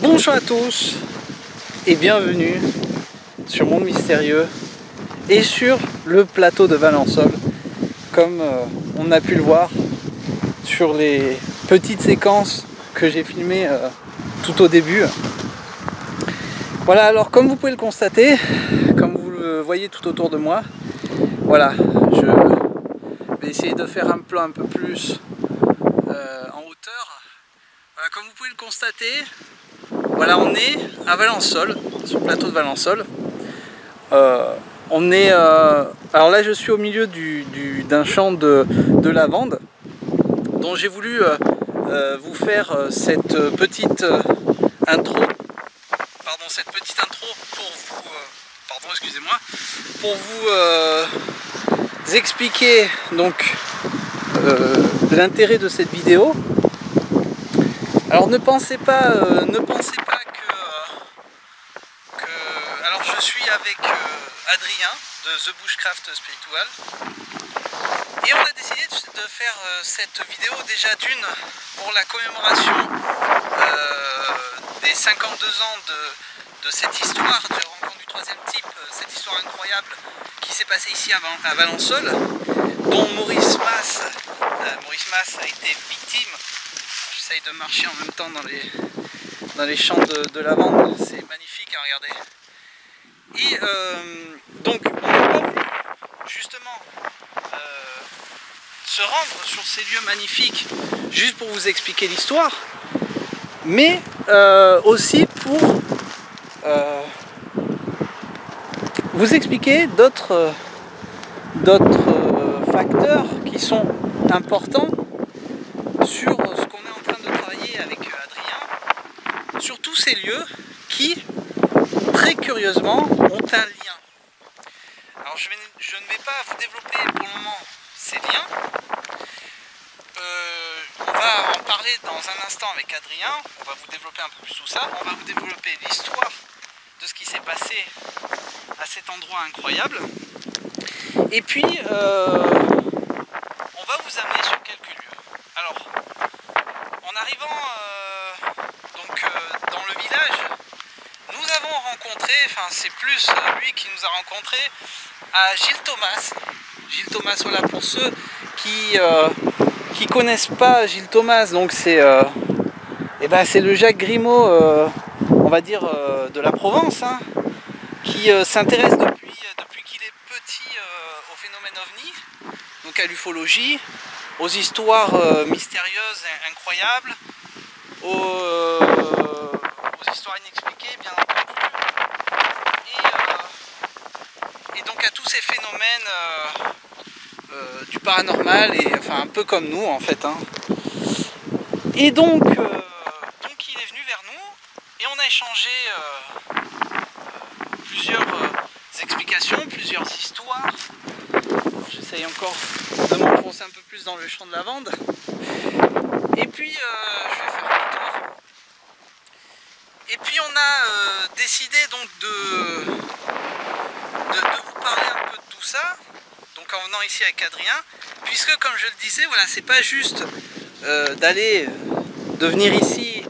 Bonjour à tous et bienvenue sur Monde Mystérieux et sur le plateau de Valençol, comme on a pu le voir sur les petites séquences que j'ai filmées tout au début. Voilà, alors comme vous pouvez le constater, comme vous le voyez tout autour de moi, voilà, je vais essayer de faire un plan un peu plus en hauteur. Voilà, comme vous pouvez le constater, voilà, on est à Valençol, sur le plateau de Valençol. On est, alors là je suis au milieu d'un champ de lavande, dont j'ai voulu vous faire cette petite intro. Pardon, cette petite intro pour vous, pardon, excusez-moi, pour vous expliquer donc l'intérêt de cette vidéo. Alors ne pensez pas que suis avec Adrien de The Bushcraft Spiritual et on a décidé de faire cette vidéo déjà d'une pour la commémoration des 52 ans de cette histoire de rencontre du troisième type, cette histoire incroyable qui s'est passée ici à Valençol, dont Maurice Mas a été victime. J'essaye de marcher en même temps dans les champs de lavande, c'est magnifique à regarder. Et donc on n'a pas voulu justement se rendre sur ces lieux magnifiques juste pour vous expliquer l'histoire, mais aussi pour vous expliquer d'autres facteurs qui sont importants sur ce qu'on est en train de travailler avec Adrien, sur tous ces lieux qui, très curieusement, ont un lien. Alors je ne vais pas vous développer pour le moment ces liens. On va en parler dans un instant avec Adrien, on va vous développer un peu plus tout ça, on va vous développer l'histoire de ce qui s'est passé à cet endroit incroyable. Et puis, on va vous amener sur quelques lieux. Alors, en arrivant dans le village, nous avons rencontré, enfin c'est plus lui qui nous a rencontrés, à Gilles Thomas. Gilles Thomas, voilà, pour ceux qui connaissent pas Gilles Thomas, donc c'est le Jacques Grimaud, on va dire, de la Provence, hein, qui s'intéresse depuis qu'il est petit au phénomène ovni, donc à l'ufologie, aux histoires mystérieuses et incroyables, aux histoires inexpliquées bien entendu, et donc à tous ces phénomènes du paranormal, et enfin un peu comme nous en fait, hein. Et donc il est venu vers nous et on a échangé plusieurs explications, plusieurs histoires. J'essaye encore de m'enfoncer un peu plus dans le champ de lavande. Et puis je vais faire un tour. Et puis on a décidé donc de vous parler un peu de tout ça. Donc en venant ici avec Adrien, puisque comme je le disais, voilà, c'est pas juste de venir ici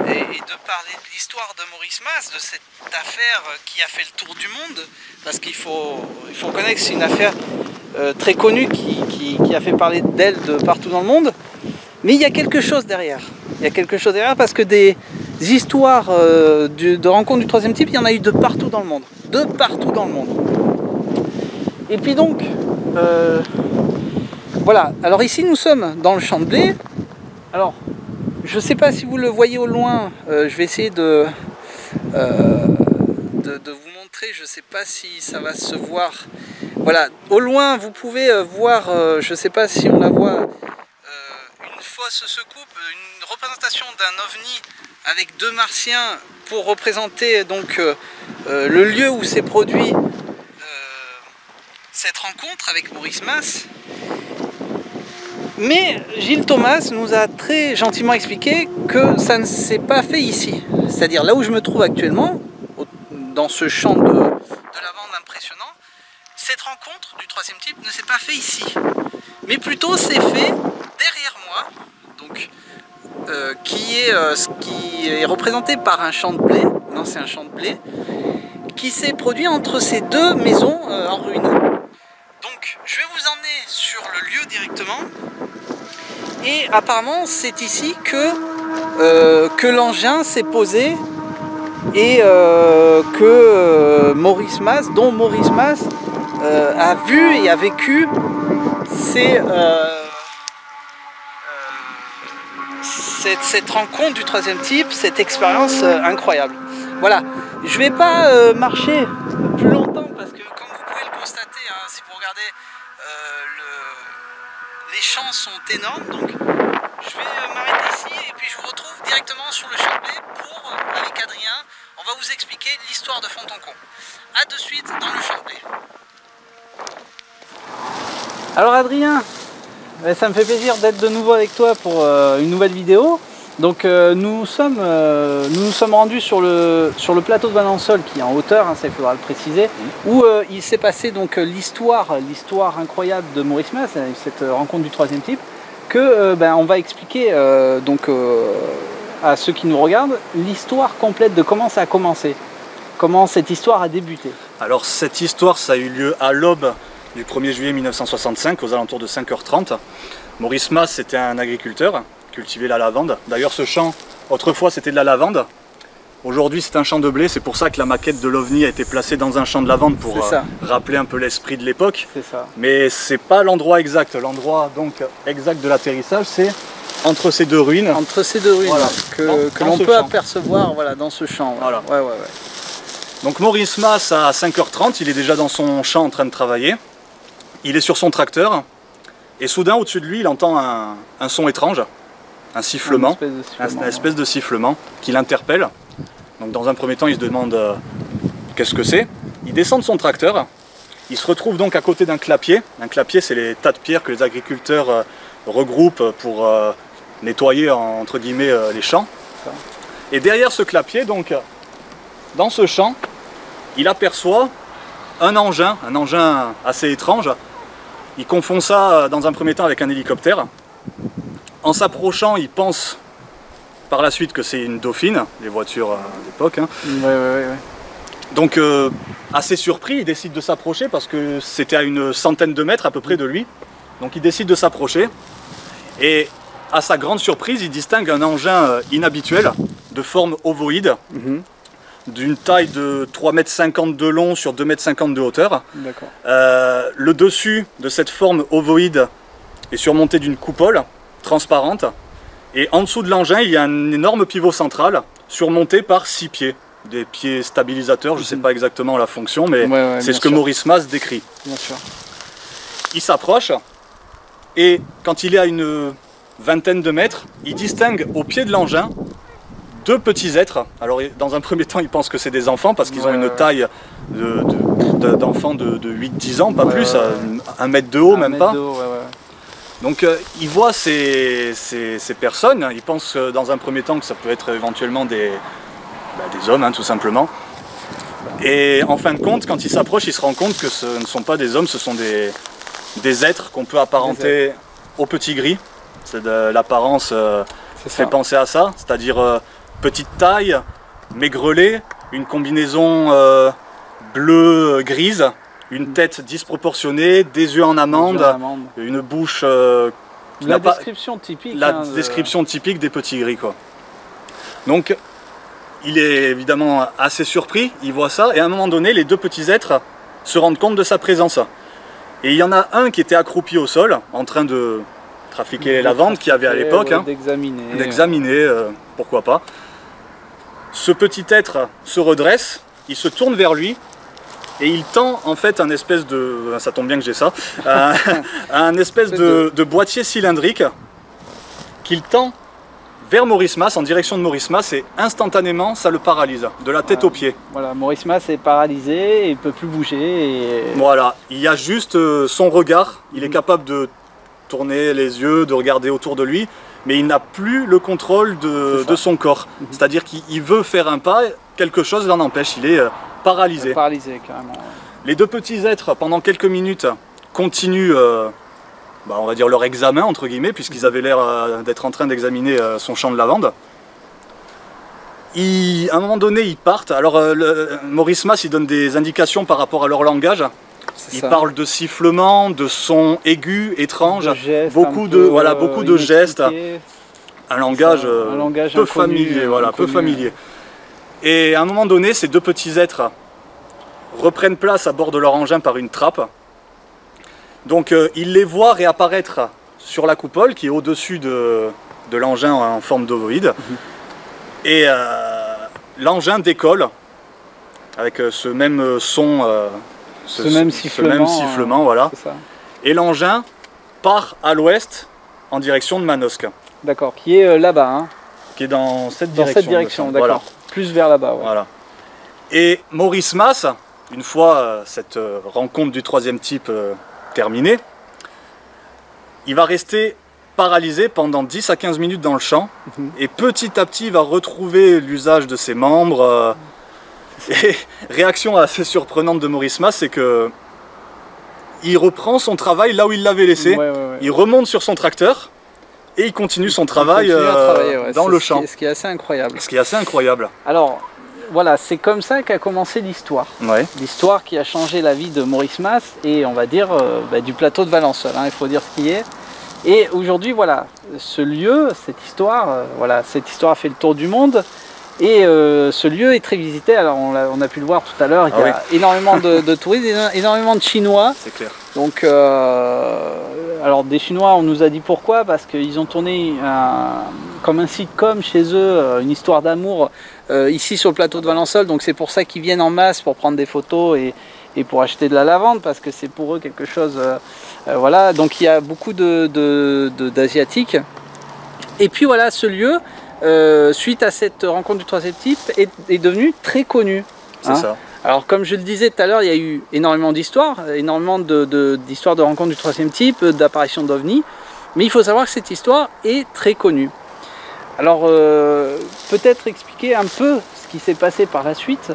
et de parler de l'histoire de Maurice Mas, de cette affaire qui a fait le tour du monde, parce qu'il faut connaître que c'est une affaire très connue qui a fait parler d'elle de partout dans le monde, mais il y a quelque chose derrière. Il y a quelque chose derrière parce que des histoires de rencontres du troisième type, il y en a eu de partout dans le monde. De partout dans le monde. Et puis donc, voilà. Alors ici nous sommes dans le champ de blé. Alors, je ne sais pas si vous le voyez au loin, je vais essayer de vous montrer, je ne sais pas si ça va se voir. Voilà, au loin vous pouvez voir, je ne sais pas si on la voit, une fosse secoupe, une représentation d'un ovni avec deux martiens pour représenter donc le lieu où s'est produit cette rencontre avec Maurice Mas. Mais Gilles Thomas nous a très gentiment expliqué que ça ne s'est pas fait ici. C'est-à-dire là où je me trouve actuellement, dans ce champ de lavande impressionnant, cette rencontre du troisième type ne s'est pas fait ici. Mais plutôt c'est fait derrière moi, donc, qui est représenté par un champ de blé, non c'est un champ de blé, qui s'est produit entre ces deux maisons en ruine. Donc je vais vous emmener sur le lieu directement. Et apparemment c'est ici que l'engin s'est posé et que Maurice Mas, dont Maurice Mas a vu et a vécu cette rencontre du troisième type, cette expérience incroyable. Voilà, je vais pas marcher plus longtemps parce que comme vous pouvez le constater, hein, si vous regardez les champs sont énormes, donc je vais m'arrêter ici et puis je vous retrouve directement sur le champ de blé pour, avec Adrien, on va vous expliquer l'histoire de Fontencon. A de suite dans le champ de blé. Alors Adrien, ça me fait plaisir d'être de nouveau avec toi pour une nouvelle vidéo. Donc nous nous sommes rendus sur le plateau de Valençol, qui est en hauteur, hein, ça il faudra le préciser, où il s'est passé donc l'histoire incroyable de Maurice Mas, cette rencontre du troisième type, que on va expliquer à ceux qui nous regardent l'histoire complète de comment ça a commencé, comment cette histoire a débuté. Alors cette histoire, ça a eu lieu à l'aube du 1er juillet 1965, aux alentours de 5h30. Maurice Mas, c'était un agriculteur, cultivait la lavande. D'ailleurs ce champ, autrefois c'était de la lavande, aujourd'hui c'est un champ de blé, c'est pour ça que la maquette de l'OVNI a été placée dans un champ de lavande pour rappeler un peu l'esprit de l'époque. Mais c'est pas l'endroit exact, l'endroit donc exact de l'atterrissage, c'est entre ces deux ruines. Entre ces deux ruines, voilà, que l'on peut apercevoir dans ce champ. Voilà. Donc Maurice Mas, à 5h30, il est déjà dans son champ en train de travailler. Il est sur son tracteur et soudain au-dessus de lui il entend un son étrange, un sifflement, une espèce de sifflement qui l'interpelle. Donc dans un premier temps il se demande qu'est-ce que c'est. Il descend de son tracteur, il se retrouve donc à côté d'un clapier. Un clapier, c'est les tas de pierres que les agriculteurs regroupent pour nettoyer entre guillemets les champs. Et derrière ce clapier, donc dans ce champ, il aperçoit un engin assez étrange. Il confond ça dans un premier temps avec un hélicoptère. En s'approchant, il pense par la suite que c'est une Dauphine, les voitures d'époque. Hein. Donc assez surpris, il décide de s'approcher parce que c'était à une centaine de mètres à peu près de lui. Donc il décide de s'approcher et à sa grande surprise, il distingue un engin inhabituel de forme ovoïde. D'une taille de 3,50 m de long sur 2,50 m de hauteur. Le dessus de cette forme ovoïde est surmonté d'une coupole transparente. Et en dessous de l'engin, il y a un énorme pivot central surmonté par 6 pieds. Des pieds stabilisateurs, je ne sais pas exactement la fonction, mais c'est ce que Maurice Mas décrit. Il s'approche et quand il est à une vingtaine de mètres, il distingue au pied de l'engin deux petits êtres. Alors dans un premier temps il pense que c'est des enfants parce qu'ils ont une taille d'enfants de 8-10 ans, pas plus, 1 mètre de haut, même pas. Donc il voit ces personnes, il pense dans un premier temps que ça peut être éventuellement des hommes, hein, tout simplement. Et en fin de compte, quand il s'approche, il se rend compte que ce ne sont pas des hommes, ce sont des êtres qu'on peut apparenter au petit gris. C'est de l'apparence fait penser à ça, c'est-à-dire petite taille, maigrelet, une combinaison bleu-grise, une tête disproportionnée, des yeux en amande, une bouche... la description typique. Description typique des petits gris, quoi. Donc, il est évidemment assez surpris, il voit ça, et à un moment donné, les deux petits êtres se rendent compte de sa présence. Et il y en a un qui était accroupi au sol, en train de trafiquer les lavandes qu'il y avait à l'époque, d'examiner, pourquoi pas. Ce petit être se redresse, il se tourne vers lui et il tend en fait un espèce de, ça tombe bien que j'ai ça, un espèce de boîtier cylindrique qu'il tend vers Maurice Mas, en direction de Maurice Mas, et instantanément ça le paralyse, de la tête aux pieds. Voilà, Maurice Mas est paralysé et il ne peut plus bouger. Voilà, il y a juste son regard, il est capable de tourner les yeux, de regarder autour de lui, mais il n'a plus le contrôle de son corps. C'est-à-dire qu'il veut faire un pas, quelque chose l'en empêche, il est paralysé. Paralysé, carrément. Les deux petits êtres, pendant quelques minutes, continuent, on va dire leur examen, entre guillemets, puisqu'ils avaient l'air d'être en train d'examiner son champ de lavande. À un moment donné, ils partent. Alors, Maurice Mas, il donne des indications par rapport à leur langage. Il parle de sifflements, de sons aigus, étranges, beaucoup de gestes, un langage peu familier, peu familier. Et à un moment donné, ces deux petits êtres reprennent place à bord de leur engin par une trappe. Donc il les voit réapparaître sur la coupole qui est au-dessus de l'engin en forme d'ovoïde. Et l'engin décolle avec ce même son. Ce même sifflement, voilà. Et l'engin part à l'ouest en direction de Manosque. D'accord, qui est là-bas. Hein. Qui est dans cette direction. D'accord. Voilà. Plus vers là-bas. Ouais. Voilà. Et Maurice Mas, une fois cette rencontre du troisième type terminée, il va rester paralysé pendant 10 à 15 minutes dans le champ, et petit à petit il va retrouver l'usage de ses membres. Et réaction assez surprenante de Maurice Mas, c'est que il reprend son travail là où il l'avait laissé, il remonte sur son tracteur, et il continue son travail, dans le champ. Ce qui est assez incroyable. Ce qui est assez incroyable. Alors, voilà, c'est comme ça qu'a commencé l'histoire. Ouais. L'histoire qui a changé la vie de Maurice Mas et on va dire du plateau de Valensole, hein, il faut dire ce qui est. Et aujourd'hui, voilà, ce lieu, cette histoire a fait le tour du monde. Et ce lieu est très visité. Alors on a pu le voir tout à l'heure, il y a énormément de touristes, énormément de Chinois. C'est clair. Donc, alors des Chinois, on nous a dit pourquoi, parce qu'ils ont tourné comme un sitcom chez eux, une histoire d'amour ici sur le plateau de Valensole. Donc c'est pour ça qu'ils viennent en masse pour prendre des photos et pour acheter de la lavande, parce que c'est pour eux quelque chose. Voilà, donc il y a beaucoup d'Asiatiques. Et puis voilà, ce lieu, suite à cette rencontre du troisième type, est devenu très connu. C'est ça. Alors comme je le disais tout à l'heure, il y a eu énormément d'histoires, énormément d'histoires de rencontres du troisième type, d'apparitions d'OVNI, mais il faut savoir que cette histoire est très connue. Alors peut-être expliquer un peu ce qui s'est passé par la suite.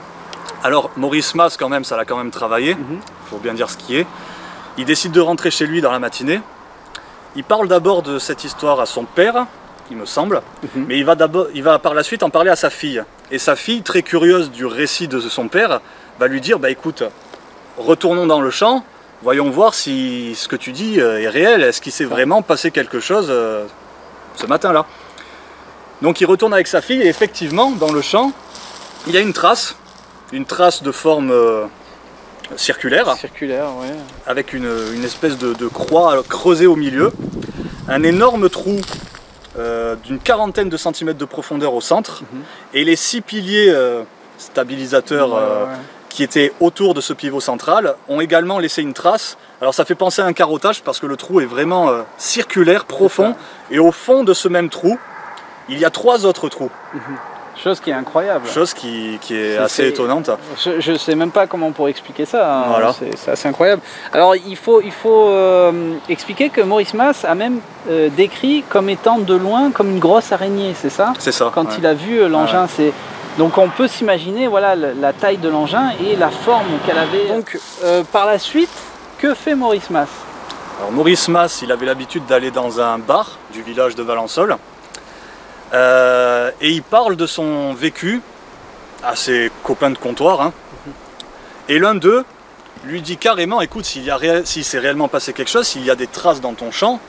Alors Maurice Mas, quand même, ça l'a quand même travaillé, faut bien dire ce qui est. Il décide de rentrer chez lui dans la matinée. Il parle d'abord de cette histoire à son père, il me semble, mais il va par la suite en parler à sa fille. Et sa fille, très curieuse du récit de son père, va lui dire, bah écoute, retournons dans le champ, voyons voir si ce que tu dis est réel, est-ce qu'il s'est vraiment passé quelque chose ce matin-là. Donc il retourne avec sa fille et effectivement, dans le champ, il y a une trace de forme circulaire, avec une espèce de croix creusée au milieu, un énorme trou d'une quarantaine de centimètres de profondeur au centre, et les 6 piliers stabilisateurs qui étaient autour de ce pivot central ont également laissé une trace. Alors ça fait penser à un carottage parce que le trou est vraiment circulaire, profond, et au fond de ce même trou, il y a 3 autres trous. Chose qui est incroyable. Chose qui est assez étonnante. Je ne sais même pas comment on pourrait expliquer ça, hein. Voilà. C'est assez incroyable. Alors il faut expliquer que Maurice Mas a même décrit comme étant de loin comme une grosse araignée, c'est ça? C'est ça. Quand il a vu l'engin, donc on peut s'imaginer voilà, la taille de l'engin et la forme qu'elle avait. Donc par la suite, que fait Maurice Mas? Alors Maurice Mas, il avait l'habitude d'aller dans un bar du village de Valensole. Et il parle de son vécu à ses copains de comptoir, et l'un d'eux lui dit carrément, écoute, s'il s'est réellement passé quelque chose, s'il y a des traces dans ton champ,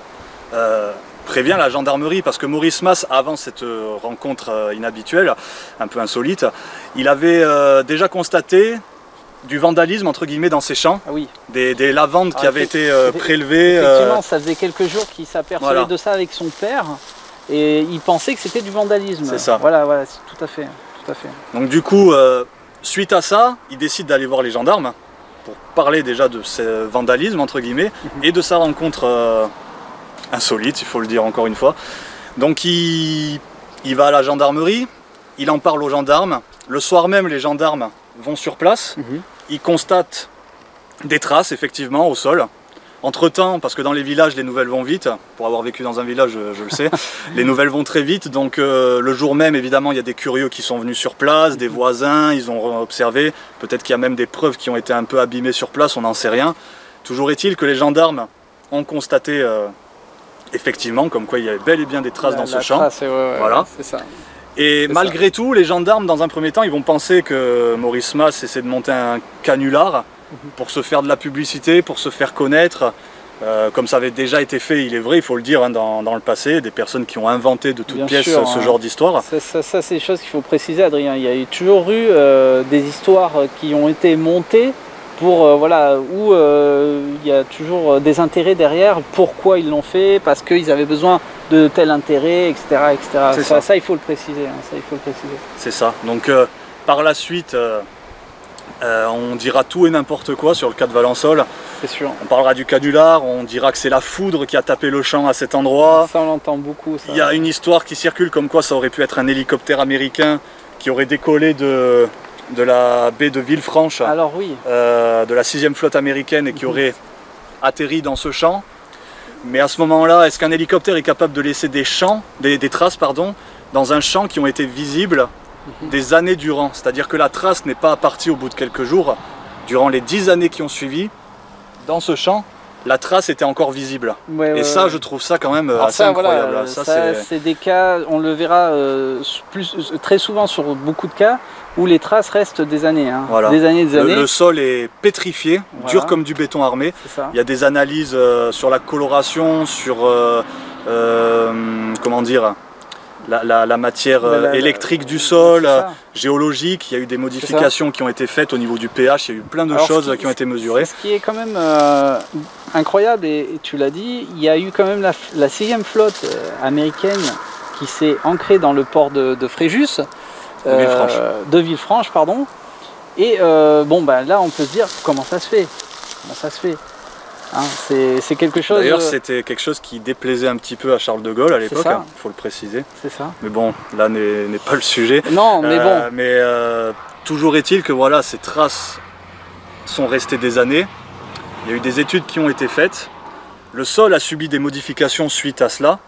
préviens la gendarmerie, parce que Maurice Mas, avant cette rencontre inhabituelle, un peu insolite, il avait déjà constaté du vandalisme entre guillemets dans ses champs, des lavandes qui avaient été prélevées. Effectivement, ça faisait quelques jours qu'il s'apercevait de ça avec son père. Et il pensait que c'était du vandalisme. C'est ça. Voilà, tout à fait. Donc du coup, suite à ça, il décide d'aller voir les gendarmes pour parler déjà de ce vandalisme, entre guillemets, et de sa rencontre insolite, il faut le dire encore une fois. Donc il va à la gendarmerie, il en parle aux gendarmes. Le soir même, les gendarmes vont sur place, ils constatent des traces, effectivement, au sol. Entre-temps, parce que dans les villages, les nouvelles vont vite, pour avoir vécu dans un village, je le sais, les nouvelles vont très vite, donc le jour même, évidemment, il y a des curieux qui sont venus sur place, des voisins, ils ont observé, peut-être qu'il y a même des preuves qui ont été un peu abîmées sur place, on n'en sait rien. Toujours est-il que les gendarmes ont constaté, effectivement, comme quoi il y avait bel et bien des traces dans ce champ. Voilà. C'est ça. Et malgré tout, les gendarmes, dans un premier temps, ils vont penser que Maurice Mas essaie de monter un canular, pour se faire de la publicité, pour se faire connaître, comme ça avait déjà été fait, il est vrai, il faut le dire, dans le passé, des personnes qui ont inventé de toutes pièces ce genre d'histoire. Ça c'est des choses qu'il faut préciser, Adrien. Il y a toujours eu des histoires qui ont été montées pour, voilà, où il y a toujours des intérêts derrière, pourquoi ils l'ont fait, parce qu'ils avaient besoin de tel intérêt, etc. etc. Ça, il faut le préciser. C'est ça. Donc par la suite, on dira tout et n'importe quoi sur le cas de Valensole. C'est sûr. On parlera du canular, on dira que c'est la foudre qui a tapé le champ à cet endroit. Ça, on l'entend beaucoup. Il y a une histoire qui circule comme quoi ça aurait pu être un hélicoptère américain qui aurait décollé de la baie de Villefranche, alors, oui. de la 6e flotte américaine, et qui aurait atterri dans ce champ. Mais à ce moment-là, est-ce qu'un hélicoptère est capable de laisser des traces pardon, dans un champ qui ont été visibles des années durant? C'est-à-dire que la trace n'est pas partie au bout de quelques jours. Durant les 10 années qui ont suivi, dans ce champ, la trace était encore visible. Et ça, je trouve ça quand même assez incroyable. Voilà, ça c'est des cas, on le verra très souvent sur beaucoup de cas, où les traces restent des années. Hein. Voilà. Des années. Le sol est pétrifié, dur comme du béton armé. Il y a des analyses sur la coloration, sur comment dire, la matière électrique du sol, géologique. Il y a eu des modifications qui ont été faites au niveau du pH, il y a eu plein de choses qui ont été mesurées. Ce qui est quand même incroyable, et tu l'as dit, il y a eu quand même la 6e flotte américaine qui s'est ancrée dans le port de Fréjus, de Villefranche, pardon. Et bon, ben là on peut se dire comment ça se fait. Hein, c'est quelque chose. D'ailleurs, c'était quelque chose qui déplaisait un petit peu à Charles de Gaulle à l'époque, il faut le préciser. C'est ça. Mais bon, là n'est pas le sujet. Non, mais bon. Mais toujours est-il que voilà, ces traces sont restées des années. Il y a eu des études qui ont été faites. Le sol a subi des modifications suite à cela.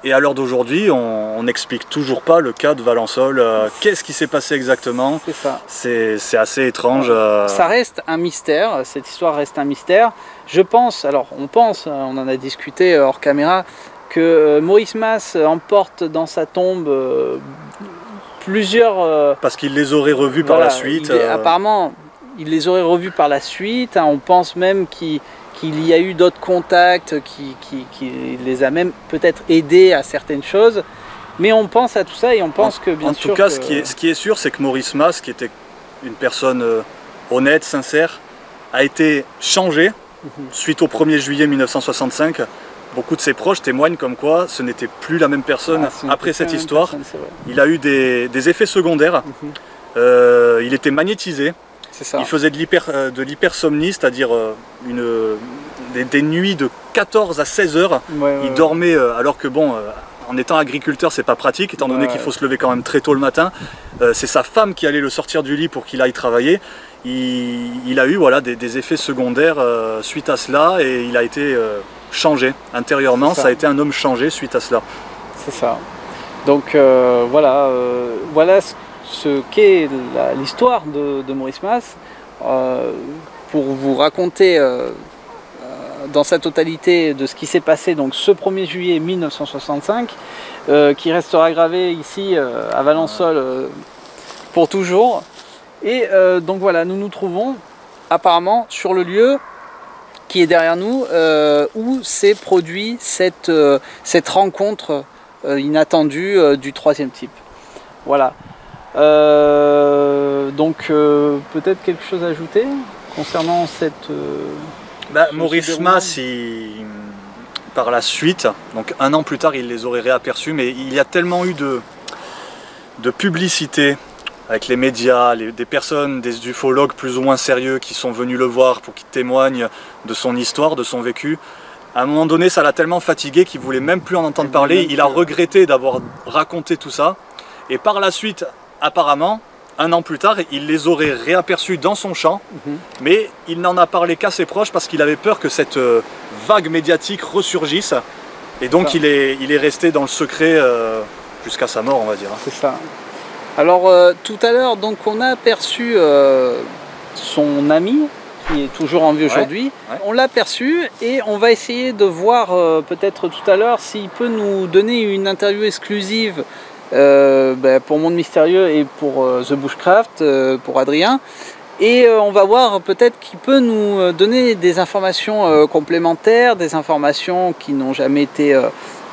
Et à l'heure d'aujourd'hui, on n'explique toujours pas le cas de Valençol. Qu'est-ce qui s'est passé exactement? C'est ça. C'est assez étrange. Ça reste un mystère, cette histoire reste un mystère. Je pense, on en a discuté hors caméra, que Maurice Mas emporte dans sa tombe plusieurs... parce qu'il les aurait revus par la suite. Apparemment, il les aurait revus par la suite. Hein, on pense même qu'il y a eu d'autres contacts qui les a même peut-être aidés à certaines choses. Mais on pense à tout ça et on pense que bien sûr... En tout cas, ce qui est sûr, c'est que Maurice Mas, qui était une personne honnête, sincère, a été changé suite au 1er juillet 1965. Beaucoup de ses proches témoignent comme quoi ce n'était plus la même personne après cette histoire. Il a eu des effets secondaires. Il était magnétisé. Il faisait de l'hypersomnie, c'est-à-dire des nuits de 14 à 16 heures. Il dormait alors que bon, en étant agriculteur, c'est pas pratique, étant donné qu'il faut se lever quand même très tôt le matin. C'est sa femme qui allait le sortir du lit pour qu'il aille travailler. Il a eu des effets secondaires suite à cela et il a été changé intérieurement. Ça a été un homme changé suite à cela. C'est ça. Donc voilà ce qu'est l'histoire de Maurice Mas. Pour vous raconter dans sa totalité de ce qui s'est passé donc ce 1er juillet 1965, qui restera gravé ici à Valençol pour toujours. Et donc voilà, nous nous trouvons apparemment sur le lieu qui est derrière nous, où s'est produit cette rencontre inattendue du 3e type. Voilà. Donc peut-être quelque chose à ajouter concernant cette... Maurice Mas, par la suite, donc un an plus tard, il les aurait réaperçus, mais il y a tellement eu de publicité avec les médias, des personnes, des ufologues plus ou moins sérieux qui sont venus le voir pour qu'il témoigne de son histoire, de son vécu. À un moment donné, ça l'a tellement fatigué qu'il ne voulait même plus en entendre parler. Il a regretté d'avoir raconté tout ça. Et par la suite, apparemment, un an plus tard, il les aurait réaperçus dans son champ, mais il n'en a parlé qu'à ses proches parce qu'il avait peur que cette vague médiatique ressurgisse. Et donc il est resté dans le secret jusqu'à sa mort, on va dire. C'est ça. Alors tout à l'heure, donc on a aperçu son ami, qui est toujours en vie aujourd'hui. On l'a aperçu et on va essayer de voir peut-être tout à l'heure s'il peut nous donner une interview exclusive pour Monde Mystérieux et pour The Bushcraft, pour Adrien. Et on va voir peut-être qu'il peut nous donner des informations complémentaires, des informations qui n'ont jamais été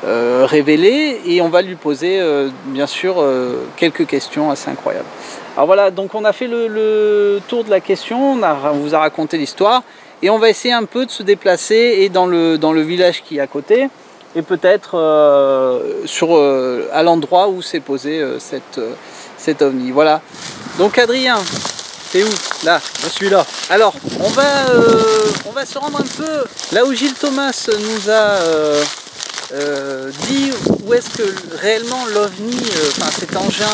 révélées, et on va lui poser bien sûr quelques questions assez incroyables. Alors voilà, donc on a fait le tour de la question, on vous a raconté l'histoire, et on va essayer un peu de se déplacer et dans le village qui est à côté, et peut-être à l'endroit où s'est posé cet ovni. Voilà. Donc Adrien, t'es où? Là. Je suis là. Alors, on va se rendre un peu là où Gilles Thomas nous a dit où est-ce que réellement l'ovni, cet engin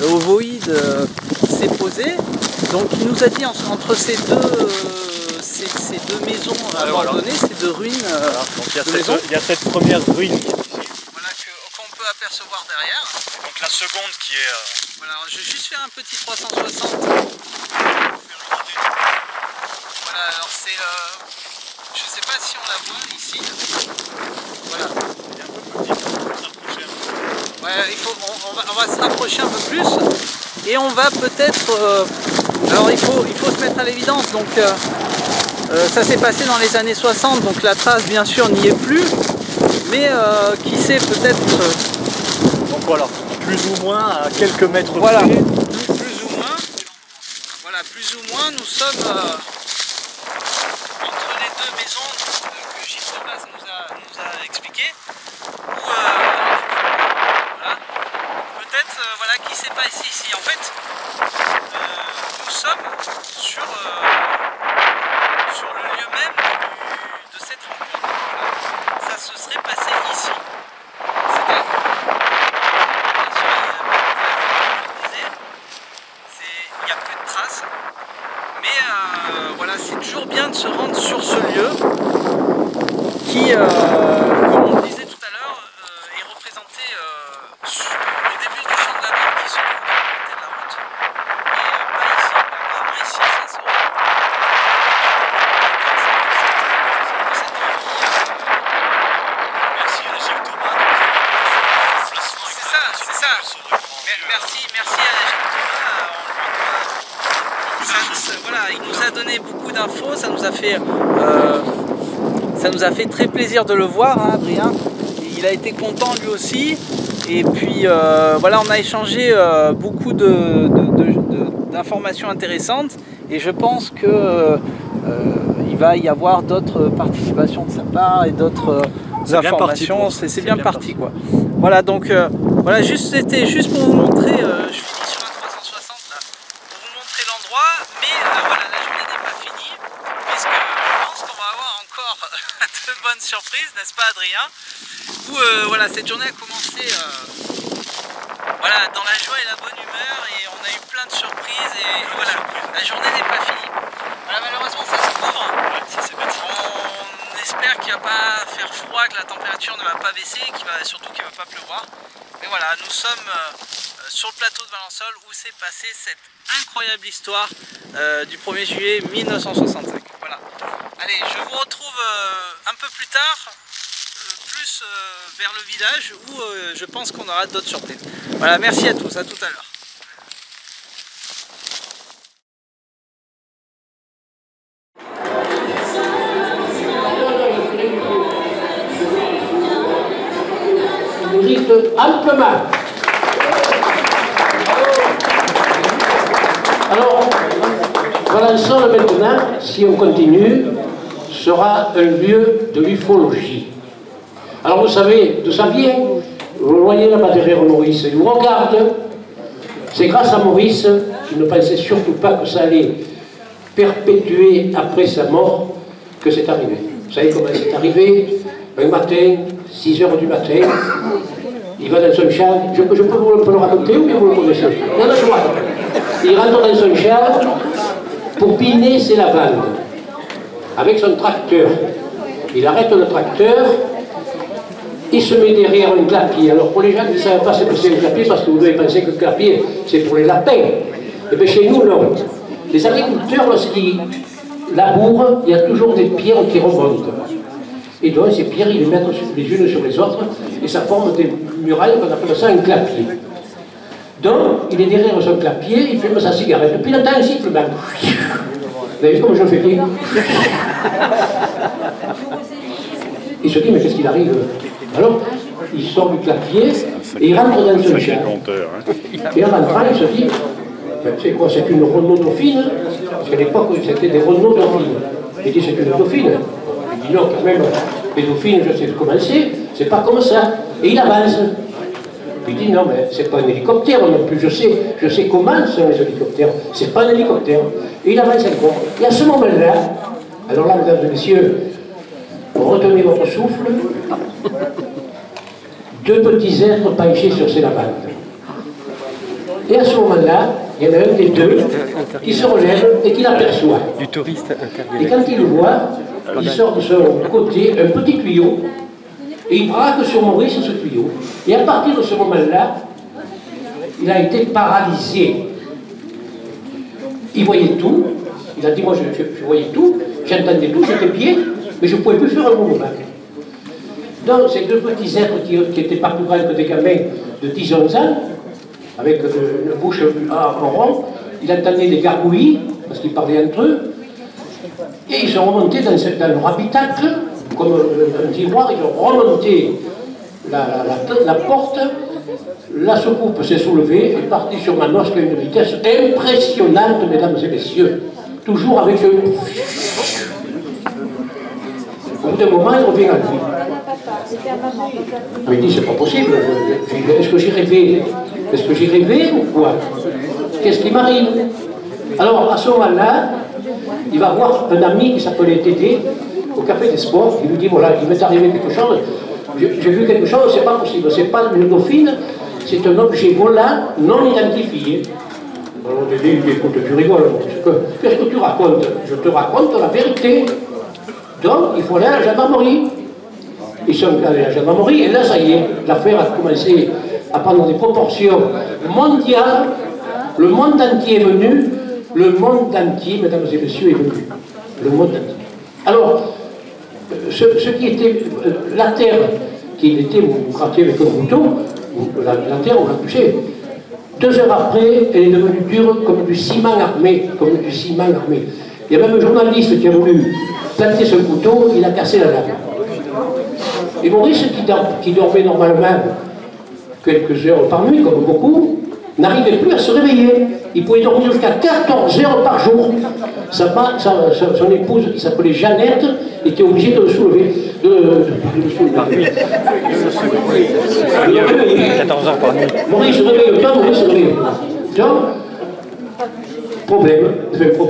ovoïde s'est posé. Donc il nous a dit entre ces ces deux maisons abandonnées, ces deux ruines. Voilà. Donc il y a cette première ruine qui est ici. Voilà, qu'on peut apercevoir derrière. Et donc la seconde qui est... Voilà, je vais juste faire un petit 360. Voilà, alors c'est... je sais pas si on la voit ici. Voilà. Il est un peu plus petit, on va s'approcher un peu. Ouais, on va se rapprocher un peu plus. Et on va peut-être... alors il faut se mettre à l'évidence. Donc ça s'est passé dans les années 60. Donc la trace bien sûr n'y est plus. Mais qui sait peut-être... Donc voilà, plus ou moins à quelques mètres voilà. près. Plus ou moins, nous sommes entre les deux maisons que Gilles Thomas nous a expliqué. Voilà. Peut-être, voilà, qui s'est passé ici. En fait, nous sommes sur le lieu même de cette rencontre. Voilà. Ça se serait passé ici. Il n'y a plus de traces. Mais voilà, c'est toujours bien de se rendre sur ce lieu qui, comme on le disait tout à l'heure, est représenté au début du champ de la ville qui se trouve à côté de la route. Et pas ici. Apparemment ici, ça se voit. Merci à Gilles Thomas. C'est ça. Merci à Gilles Thomas. Voilà, il nous a donné beaucoup d'infos, ça nous a fait très plaisir de le voir, hein, Adrien. Il a été content lui aussi. Et puis voilà, on a échangé beaucoup d'informations intéressantes. Et je pense que il va y avoir d'autres participations de sa part et d'autres informations. C'est bien parti quoi. Voilà, donc voilà, c'était juste pour vous montrer. Je finis sur un 360 là, pour vous montrer l'endroit. Mais voilà, la journée n'est pas finie, puisque je pense qu'on va avoir encore de bonnes surprises, n'est-ce pas Adrien? Où voilà, cette journée a commencé voilà, dans la joie et la bonne humeur, et on a eu plein de surprises, et voilà, la journée n'est pas finie. Voilà, malheureusement ça se couvre. On espère qu'il ne va pas faire froid, que la température ne va pas baisser, surtout qu'il ne va pas pleuvoir. Mais voilà, nous sommes sur le plateau de Valençol où s'est passée cette incroyable histoire du 1er juillet 1965. Voilà. Allez, je vous retrouve un peu plus tard, plus vers le village où je pense qu'on aura d'autres surprises. Voilà, merci à tous, à tout à l'heure. Amplement. Alors, Valençol maintenant, si on continue, sera un lieu de l'ufologie. Alors vous savez, d'où ça vient? Vous voyez là-bas derrière Maurice, il vous regarde. C'est grâce à Maurice qu'il ne pensait surtout pas que ça allait perpétuer après sa mort que c'est arrivé. Vous savez comment c'est arrivé? Un matin, 6 h du matin, il va dans son champ. Je peux vous le raconter ou bien vous le connaissez? Non, je vois. Il rentre dans son champ pour piner ses lavandes avec son tracteur. Il arrête le tracteur, il se met derrière un clapier. Alors pour les gens qui ne savent pas ce que c'est un clapier, parce que vous devez penser que le clapier c'est pour les lapins. Et bien chez nous, non. Les agriculteurs, lorsqu'ils labourent, il y a toujours des pierres qui remontent. Et donc ces pierres, ils les mettent les unes sur les autres, et ça forme des murailles, on appelle ça un clapier. Donc, il est derrière son clapier, il fume sa cigarette. Depuis longtemps, il siffle même. Vous avez vu comme je fais bien? Il se dit, mais qu'est-ce qu'il arrive? Alors, il sort du clapier, et il rentre dans son champ. Et en rentrant, il se dit, c'est quoi? C'est une Renault Dauphine? Parce qu'à l'époque, c'était des Renault Dauphine. Il dit, c'est une Dauphine. Il dit, non, quand même, les Dauphines, je sais comment c'est pas comme ça. Et il avance. Il dit, non, mais c'est pas un hélicoptère non plus, je sais comment sont les hélicoptères, c'est pas un hélicoptère. Et il avance encore. Et à ce moment-là, alors là, mesdames et messieurs, retenez votre souffle, deux petits êtres penchés sur ces lavandes. Et à ce moment-là, il y en a un des deux qui se relève et qui l'aperçoit. Du touriste Et quand il le voit, il sort de son côté un petit tuyau et il braque sur Maurice ce tuyau. Et à partir de ce moment-là, il a été paralysé. Il voyait tout. Il a dit, moi je voyais tout, j'entendais tout, j'étais pied, mais je ne pouvais plus faire un mouvement. Donc ces deux petits êtres qui n'étaient pas plus grands que des gamins de 10-11 ans, avec une bouche en rond, il entendait des gargouillis, parce qu'ils parlaient entre eux, et ils sont remontés dans leur habitacle, comme un tiroir, ils ont remonté la porte, la soucoupe s'est soulevée et partie sur ma noce à une vitesse impressionnante, mesdames et messieurs. Toujours avec un... Au bout d'un moment, il revient à lui. Il me dit, c'est pas possible. Est-ce que j'ai rêvé? Est-ce que j'ai rêvé ou quoi? Qu'est-ce qui m'arrive? Alors, à ce moment-là, il va voir un ami qui s'appelait Tété, au Café des Sports. Il lui dit, voilà, il m'est arrivé quelque chose. J'ai vu quelque chose, c'est pas possible. C'est pas une dauphine, c'est un objet volant non identifié. Alors, on dit, écoute, tu rigoles. Qu'est-ce que tu racontes? Je te raconte la vérité. Donc, il faut aller à la gendarmerie. Ils sont allés à la gendarmerie, et là, ça y est, l'affaire a commencé à prendre des proportions mondiales. Le monde entier est venu. Le monde entier, mesdames et messieurs, est venu. Le monde entier. Alors, ce qui était la terre, qui était mon quartier avec un couteau, la terre, on l'a touché. 2 heures après, elle est devenue dure comme du ciment armé, Il y a même un journaliste qui a voulu planter son couteau, il a cassé la lame. Et Maurice, qui dormait normalement quelques heures par nuit, comme beaucoup, n'arrivait plus à se réveiller. Il pouvait dormir jusqu'à 14 heures par jour. Son épouse, qui s'appelait Jeannette, était obligée de le soulever. De le soulever. 14 heures par nuit. Maurice se réveille autant, Maurice se réveille. Donc, problème, vous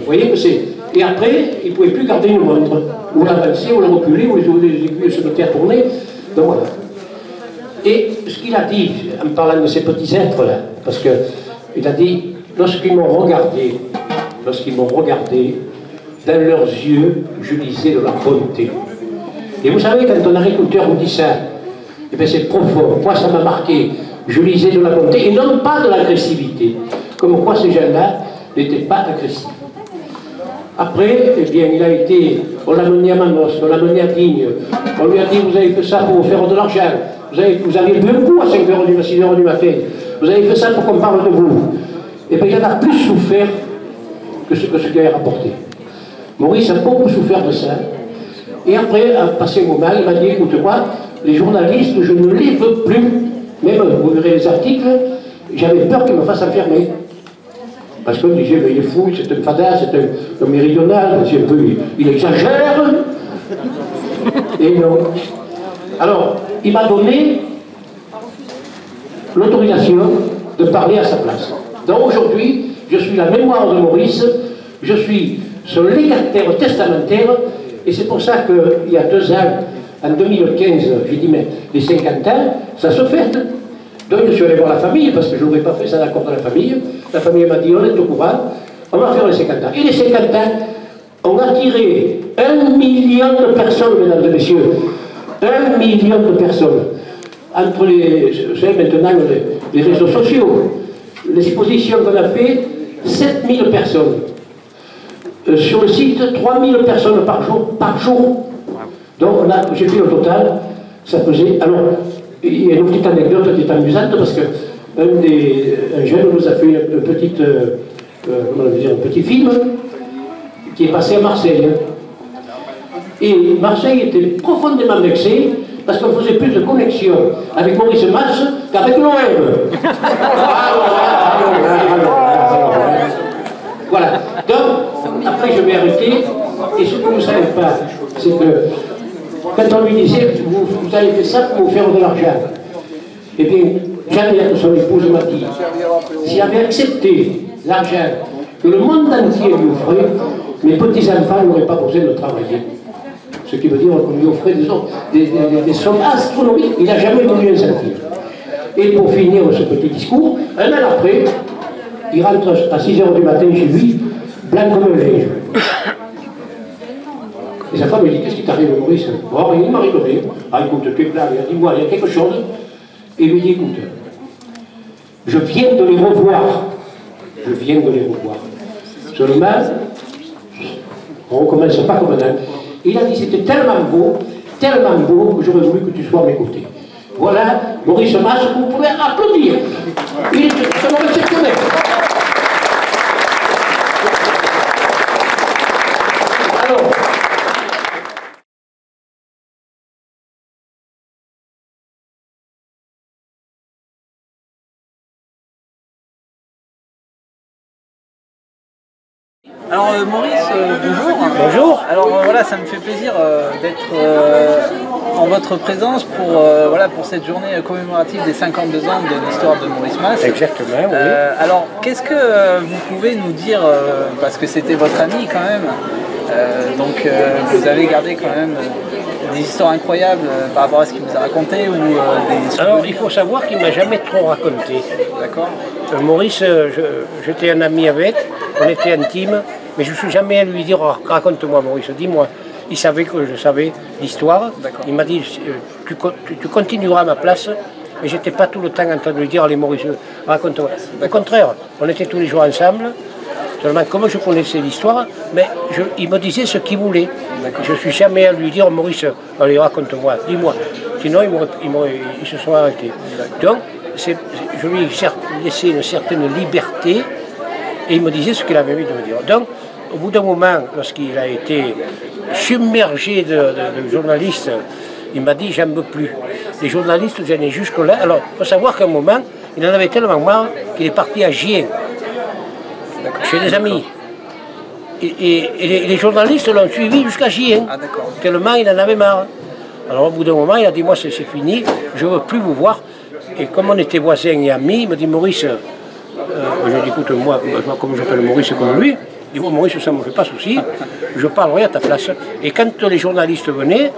voyez que c'est... Et après, il ne pouvait plus garder une montre, ou l'avancer, ou la reculer, ou les aiguilles se mettaient à tourner. Donc voilà. Et ce qu'il a dit, en parlant de ces petits êtres-là, parce qu'il a dit, lorsqu'ils m'ont regardé, dans leurs yeux, je lisais de la bonté. Et vous savez, quand un agriculteur vous dit ça, eh bien c'est profond. Moi, ça m'a marqué. Je lisais de la bonté, et non pas de l'agressivité. Comme quoi ces gens-là n'étaient pas agressifs. Après, eh bien, il a été, on l'a mené à Manos, on l'a mené à Digne, on lui a dit, vous avez fait ça pour vous faire de l'argent, vous avez bu un coup à 5h du matin, 6h du matin, vous avez fait ça pour qu'on parle de vous. Eh bien, il en a plus souffert que ce qu'il a rapporté. Maurice a beaucoup souffert de ça. Et après, à passer un moment, il m'a dit, écoute-moi, les journalistes, je ne les veux plus. Même, vous verrez les articles, j'avais peur qu'ils me fassent enfermer. Parce qu'on disait, mais il est fou, c'est un fada, c'est un méridional, il exagère. Et non. Alors, il m'a donné l'autorisation de parler à sa place. Donc aujourd'hui, je suis la mémoire de Maurice, je suis son légataire testamentaire, et c'est pour ça qu'il y a 2 ans, en 2015, j'ai dit, mais les 50 ans, ça se fête. Donc je suis allé voir la famille, parce que je n'aurais pas fait ça d'accord de la famille. La famille m'a dit, on est au courant, on va faire les 50 ans. Et les 50 ans, on a tiré 1 million de personnes, mesdames et messieurs. 1 million de personnes. Entre vous savez maintenant, les réseaux sociaux, les expositions qu'on a fait, 7000 personnes. Sur le site, 3000 personnes par jour. Donc j'ai fait le total, ça faisait... Alors, il y a une petite anecdote qui est amusante parce que un jeune nous a fait une petit film qui est passé à Marseille. Et Marseille était profondément vexé parce qu'on faisait plus de connexion avec Maurice Mas qu'avec l'OM. Voilà. Donc, après je vais arrêter. Et ce que vous ne savez pas, c'est que quand on lui disait, vous avez fait ça pour vous faire de l'argent, eh bien, Jeannette, son épouse, m'a dit, s'il avait accepté l'argent que le monde entier lui offrait, mes petits-enfants n'auraient pas besoin de travailler. Ce qui veut dire qu'on lui offrait des sommes astronomiques, il n'a jamais voulu un centime. Et pour finir ce petit discours, un an après, il rentre à 6 h du matin chez lui, blanc comme un linge. Et sa femme lui dit, qu'est-ce qui t'arrive, Maurice? Bon, rien, il m'arrive rien. Ah, écoute, tu es blanc, dis-moi, il y a quelque chose. Et il lui dit, écoute, je viens de les revoir. Je viens de les revoir. Seulement, on ne recommence pas comme un. Il a dit, c'était tellement beau que j'aurais voulu que tu sois à mes côtés. Voilà, Maurice Mas, vous pouvez applaudir. Il est vraiment exceptionnel. Alors Maurice, bonjour. Bonjour. Alors voilà, ça me fait plaisir d'être en votre présence pour, voilà, pour cette journée commémorative des 52 ans de l'histoire de Maurice Mas. Exactement, oui. Alors qu'est-ce que vous pouvez nous dire, parce que c'était votre ami quand même, donc vous avez gardé quand même des histoires incroyables par rapport à ce qu'il vous a raconté ou des... Alors il faut savoir qu'il ne m'a jamais trop raconté. D'accord. Maurice, j'étais un ami avec, on était intimes, mais je ne suis jamais à lui dire oh, raconte-moi Maurice, dis-moi. Il savait que je savais l'histoire. Il m'a dit tu continueras à ma place, mais je n'étais pas tout le temps en train de lui dire allez Maurice, raconte-moi. Au contraire, on était tous les jours ensemble. Seulement, comme je connaissais l'histoire, mais il me disait ce qu'il voulait. Je ne suis jamais à lui dire Maurice, allez raconte-moi, dis-moi. Sinon, il se serait arrêté. Donc, je lui ai laissé une certaine liberté et il me disait ce qu'il avait envie de me dire. Donc, au bout d'un moment, lorsqu'il a été submergé de journalistes, il m'a dit j'en veux plus. Les journalistes venaient jusque-là. Alors, il faut savoir qu'à un moment, il en avait tellement marre qu'il est parti à Gien, chez des amis. Et les journalistes l'ont suivi jusqu'à Gien, tellement il en avait marre. Alors au bout d'un moment, il a dit moi c'est fini, je ne veux plus vous voir. Et comme on était voisins et amis, il m'a dit Maurice, je dis écoute moi comme j'appelle Maurice comme lui, il dit Maurice ça ne me fait pas souci, je parlerai à ta place. Et quand les journalistes venaient,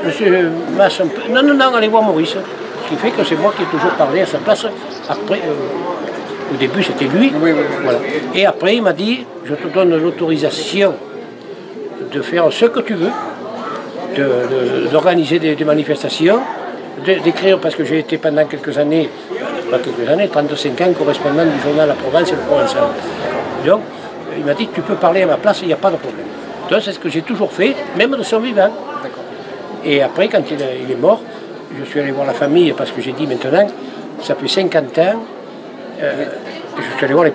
monsieur Mas, non, allez voir Maurice. Ce qui fait que c'est moi qui ai toujours parlé à sa place. Après, au début c'était lui. Voilà. Et après il m'a dit je te donne l'autorisation de faire ce que tu veux, d'organiser des manifestations, d'écrire, parce que j'ai été pendant quelques années, 35 ans, correspondant du journal La Provence et le Provençal. Donc, il m'a dit, tu peux parler à ma place, il n'y a pas de problème. Donc, c'est ce que j'ai toujours fait, même de son vivant. Et après, quand il est mort, je suis allé voir la famille, parce que j'ai dit maintenant, ça fait 50 ans, je suis allé voir,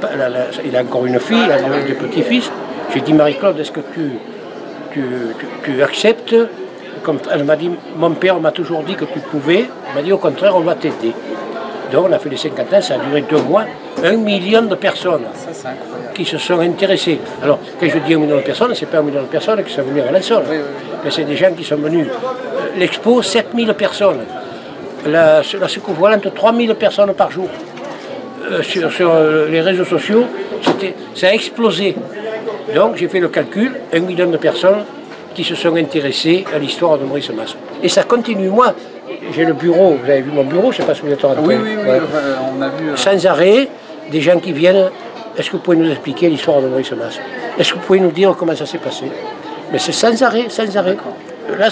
il a encore une fille, il a des petits-fils. J'ai dit, Marie-Claude, est-ce que tu acceptes? Comme elle m'a dit, mon père m'a toujours dit que tu pouvais. Il m'a dit au contraire, on va t'aider. Donc on a fait les 50 ans, ça a duré 2 mois. 1 million de personnes qui se sont intéressées. Alors, quand je dis 1 million de personnes, ce n'est pas 1 million de personnes qui sont venues à Valençol. Mais c'est des gens qui sont venus. L'expo, 7000 personnes. La secousse volante, 3000 personnes par jour. Sur les réseaux sociaux, ça a explosé. Donc j'ai fait le calcul, 1 million de personnes qui se sont intéressées à l'histoire de Maurice Mas. Et ça continue. Moi, j'ai le bureau, vous avez vu mon bureau, je ne sais pas si vous êtes rentré. Oui, on a vu. Sans arrêt, des gens qui viennent, est-ce que vous pouvez nous expliquer l'histoire de Maurice Mas? Est-ce que vous pouvez nous dire comment ça s'est passé? Mais c'est sans arrêt, sans arrêt. Là,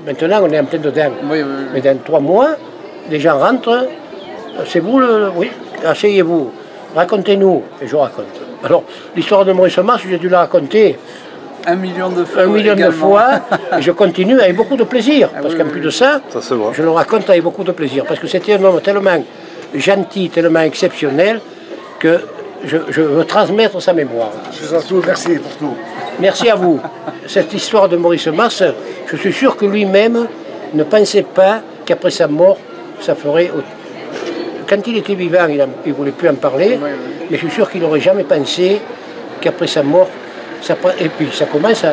maintenant, on est en plein dedans. Mais dans 3 mois, les gens rentrent, c'est vous oui, asseyez-vous, racontez-nous, et je raconte. Alors, l'histoire de Maurice Mas, j'ai dû la raconter 1 million de fois. 1 million de fois, et je continue avec beaucoup de plaisir. Parce qu'en plus de ça, je le raconte avec beaucoup de plaisir. Parce que c'était un homme tellement gentil, tellement exceptionnel, que je veux transmettre sa mémoire. Merci pour tout. Merci à vous. Cette histoire de Maurice Mas, je suis sûr que lui-même ne pensait pas qu'après sa mort, ça ferait... Quand il était vivant, il ne voulait plus en parler, mais je suis sûr qu'il n'aurait jamais pensé qu'après sa mort, et puis ça commence à,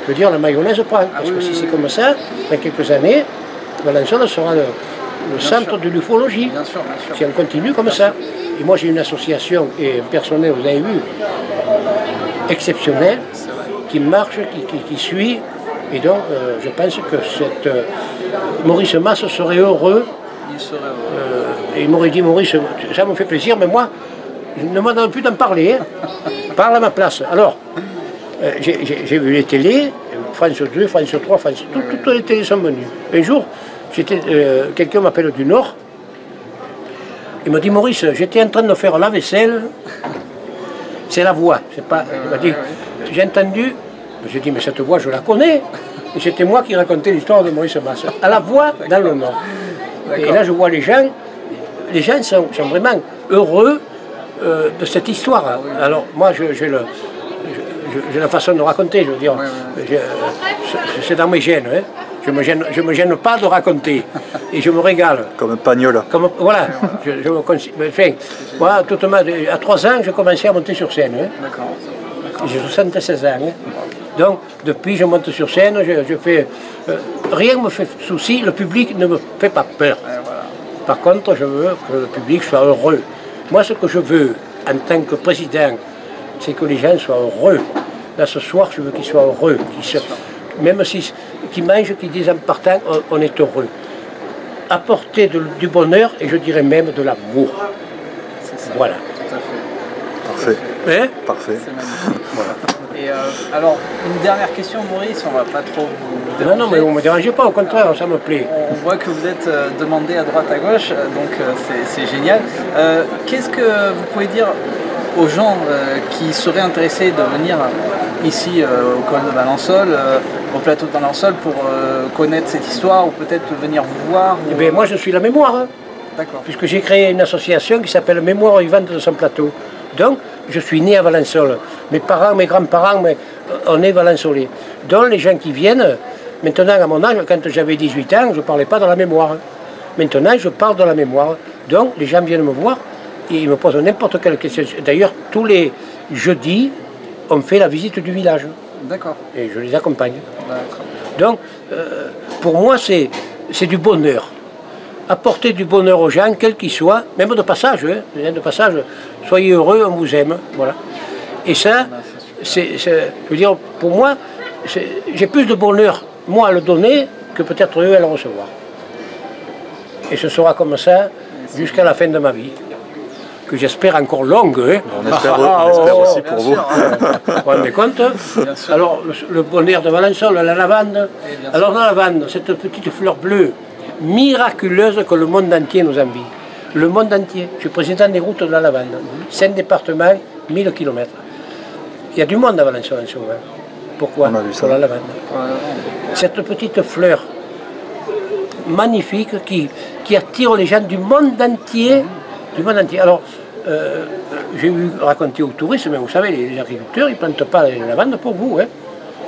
je veux dire, la mayonnaise prend. Parce que si c'est comme ça, dans quelques années, Valençol sera le centre de l'ufologie. Si on continue comme ça. Et moi j'ai une association et un personnel, vous avez vu, exceptionnel, qui marche, qui suit. Et donc je pense que Maurice Mas serait heureux. Et il m'aurait dit, Maurice, ça me fait plaisir, mais moi, ne m'en donne plus d'en parler, hein. Parle à ma place. Alors, j'ai vu les télés, France 2, France 3, France... Toutes les télés sont venues. Un jour, quelqu'un m'appelle du Nord, il m'a dit, Maurice, j'étais en train de faire la vaisselle, c'est la voix, c'est pas... Il m'a dit, j'ai entendu, j'ai dit, mais cette voix, je la connais, et c'était moi qui racontais l'histoire de Maurice Mas, à la voix dans le Nord. Et là, je vois les gens sont vraiment heureux de cette histoire. Alors, moi, j'ai la façon de raconter, je veux dire, c'est dans mes gènes, hein. Je me gêne pas de raconter et je me régale. Comme un pagnol. Voilà, enfin, moi, à 3 ans, j'ai commencé à monter sur scène. Hein. D'accord. J'ai 76 ans. Hein. Donc, depuis, je monte sur scène, je fais... rien ne me fait souci, le public ne me fait pas peur. Voilà. Par contre, je veux que le public soit heureux. Moi, ce que je veux, en tant que président, c'est que les gens soient heureux. Là, ce soir, je veux qu'ils soient heureux, même si qu'ils mangent, qu'ils disent en partant, on est heureux. Apporter du bonheur, et je dirais même de l'amour. Voilà. Tout à fait. Parfait. Hein? Parfait. C'est magnifique. Voilà. Et alors, une dernière question, Maurice, on va pas trop vous déranger. Non, mais vous ne me dérangez pas, au contraire, ça me plaît. On voit que vous êtes demandé à droite, à gauche, donc c'est génial. Qu'est-ce que vous pouvez dire aux gens qui seraient intéressés de venir ici au col de Valençol, au plateau de Valençol, pour connaître cette histoire ou peut-être venir vous voir Eh bien, moi, je suis la mémoire, hein, D'accord. puisque j'ai créé une association qui s'appelle Mémoire vivante de son plateau. Donc, je suis né à Valençol. Mes parents, mes grands-parents, on est valençolais. Donc, les gens qui viennent, maintenant, à mon âge, quand j'avais 18 ans, je ne parlais pas de la mémoire. Maintenant, je parle de la mémoire. Donc, les gens viennent me voir et ils me posent n'importe quelle question. D'ailleurs, tous les jeudis, on fait la visite du village. D'accord. Et je les accompagne. D'accord. Donc, pour moi, c'est du bonheur. Apporter du bonheur aux gens, quels qu'ils soient, même de passage, hein, de passage, soyez heureux, on vous aime. Voilà. Et ça, je veux dire, pour moi, j'ai plus de bonheur, moi, à le donner, que peut-être eux à le recevoir. Et ce sera comme ça jusqu'à la fin de ma vie, que j'espère encore longue. Hein. On espère aussi pour vous. Vous vous rendez compte? Alors, le bonheur de Valençol, la lavande. Alors, la lavande, cette petite fleur bleue, miraculeuse que le monde entier nous envie. Le monde entier. Je suis président des routes de la lavande. 5 départements, 1000 km. Il y a du monde à Valençol en ce moment. Pourquoi? Pour la lavande. Cette petite fleur magnifique qui attire les gens du monde entier. Du monde entier. Alors, j'ai eu raconter aux touristes, mais vous savez, les agriculteurs, ils ne plantent pas la lavande pour vous. Hein.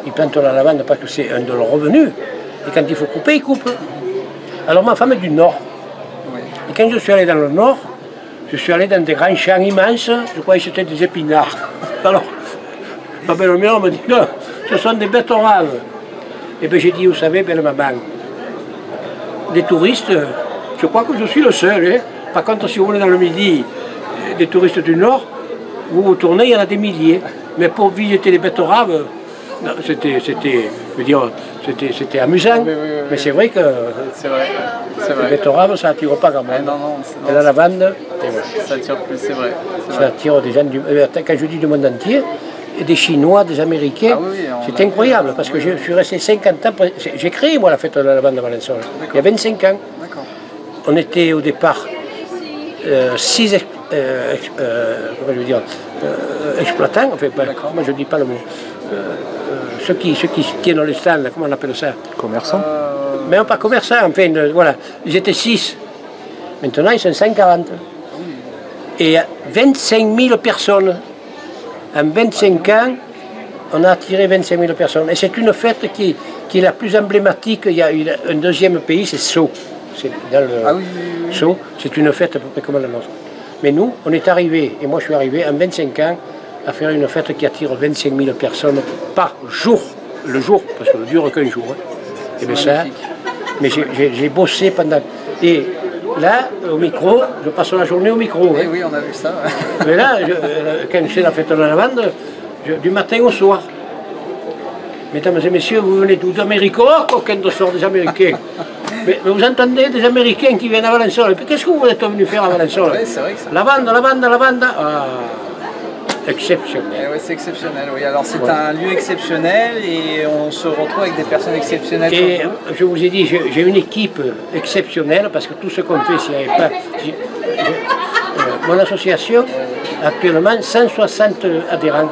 Ils plantent la lavande parce que c'est un de leurs revenus. Et quand il faut couper, ils coupent. Alors ma femme est du Nord. Oui. Et quand je suis allé dans le Nord, je suis allé dans des grands champs immenses, je croyais que c'était des épinards. Alors, ma belle-mère me dit, non, ce sont des betteraves. Et bien j'ai dit, vous savez, belle maman, les touristes, je crois que je suis le seul. Hein. Par contre, si vous venez dans le Midi, des touristes du Nord, vous vous tournez, il y en a des milliers. Mais pour visiter les betteraves, c'était amusant, mais c'est vrai que les betteraves, ça attire pas grand monde. Et la lavande, ça attire plus, c'est vrai. Ça attire des gens, quand je dis du monde entier, et des Chinois, des Américains, c'est incroyable, parce que je suis resté 50 ans, j'ai créé moi la fête de la lavande à Valençol, il y a 25 ans. On était au départ 6 exploitants, enfin, moi je ne dis pas le mot. Ceux qui tiennent les stands, comment on appelle ça? Commerçants? Mais non, pas commerçants, enfin, voilà. Ils étaient 6. Maintenant, ils sont 140. Et 25 000 personnes. En 25 ans, on a attiré 25 000 personnes. Et c'est une fête qui est la plus emblématique. Il y a un deuxième pays, c'est Sceaux. C'est dans le Sceaux. C'est une fête à peu près comme la nôtre. Mais nous, on est arrivés, et moi je suis arrivé en 25 ans, à faire une fête qui attire 25 000 personnes par jour. Le jour, parce que ne dure qu'un jour. Hein. Et bien ça, mais j'ai bossé pendant... Et là, au micro, je passe la journée au micro. Hein. Oui, on a vu ça. Mais là, quand c'est la fête de la lavande, du matin au soir. Mesdames et messieurs, vous venez d'où? D'Amérique? Oh, aucun de sort des Américains. Mais vous entendez des Américains qui viennent à Valençol. Qu'est-ce que vous êtes venu faire à Valençol? Oui, c'est vrai que ça. Lavanda. Ah, exceptionnel. Ouais, c'est exceptionnel, oui. Alors c'est un lieu exceptionnel et on se retrouve avec des personnes exceptionnelles. Et je vous ai dit, j'ai une équipe exceptionnelle parce que tout ce qu'on fait, s'il n'y avait pas... mon association, actuellement, 160 adhérents.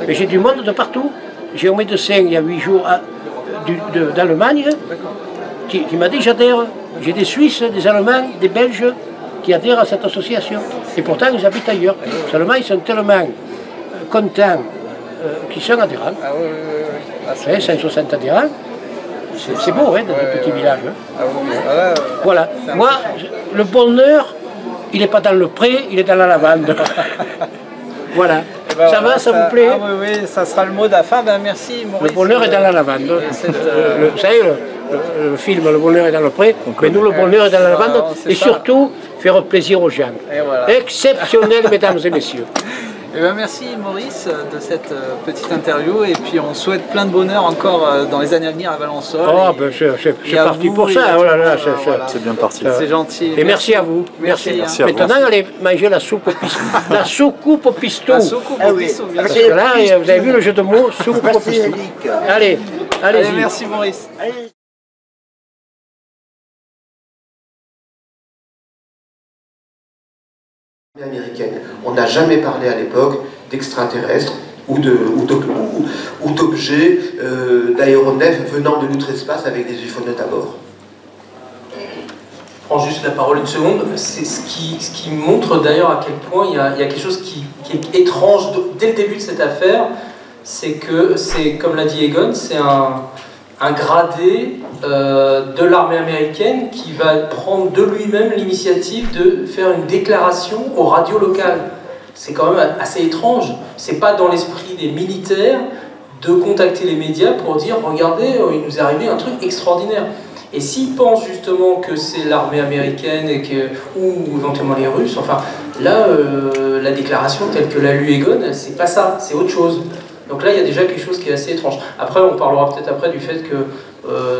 Mais j'ai du monde de partout. J'ai un médecin il y a 8 jours d'Allemagne qui m'a dit j'adhère. J'ai des Suisses, des Allemands, des Belges qui adhèrent à cette association. Et pourtant ils habitent ailleurs. Seulement ils sont tellement contents qu'ils sont adhérents. Ah oui. Ah, 160 adhérents. C'est beau hein, dans un petit village. Hein. Ah, oui. Ah, voilà. Moi, le bonheur, il n'est pas dans le pré, il est dans la lavande. Voilà. Ben, ça va, ça vous plaît? Ah oui, ça sera le mot de la fin. Ben, merci Maurice. Le bonheur est dans la lavande. Vous savez, le film Le bonheur est dans le pré, mais nous le bonheur est dans la lavande et surtout faire plaisir aux gens. Voilà. Exceptionnel, mesdames et messieurs. Eh ben, merci Maurice de cette petite interview et puis on souhaite plein de bonheur encore dans les années à venir à Valençol. Oh, ben c'est parti pour ça. Oh là là, c'est bien parti. C'est gentil. Et merci à vous. Merci. Maintenant, allez manger la soupe au pistou. La soucoupe au pistou. La soucoupe au pistou, bien Parce sûr. que là, vous avez vu le jeu de mots, soucoupe au pistou. Allez, allez-y. Merci Maurice. Américaine. On n'a jamais parlé à l'époque d'extraterrestres ou d'objets d'aéronefs venant de l'outre-espace avec des ufonautes à bord. Je prends juste la parole une seconde. C'est ce qui montre d'ailleurs à quel point il y a quelque chose qui est étrange dès le début de cette affaire. C'est que, comme l'a dit Egon, c'est un gradé de l'armée américaine qui va prendre de lui-même l'initiative de faire une déclaration aux radios locales. C'est quand même assez étrange. C'est pas dans l'esprit des militaires de contacter les médias pour dire « Regardez, il nous est arrivé un truc extraordinaire ». Et s'ils pensent justement que c'est l'armée américaine ou éventuellement les Russes, enfin là, la déclaration telle que l'a lu Egon, c'est pas ça, c'est autre chose. Donc là, il y a déjà quelque chose qui est assez étrange. Après, on parlera peut-être après du fait que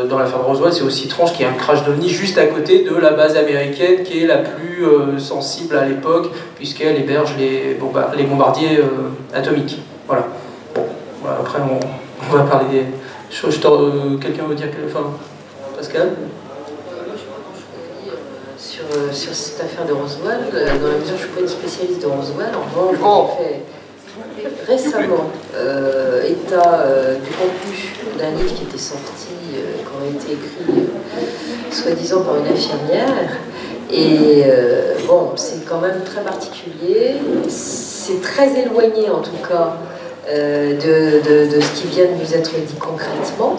dans l'affaire de Roswell, c'est aussi étrange qu'il y ait un crash d'OVNI juste à côté de la base américaine qui est la plus sensible à l'époque, puisqu'elle héberge les bombardiers atomiques. Voilà. Bon, voilà, après, on va parler des choses. Quelqu'un veut dire enfin, Pascal ? Sur cette affaire de Roswell, dans la mesure où je ne suis pas une spécialiste de Roswell, en revanche, j'ai fait récemment état du contenu d'un livre qui était sorti, qui aurait été écrit soi-disant par une infirmière. Et bon, c'est quand même très particulier, c'est très éloigné en tout cas de ce qui vient de nous être dit concrètement.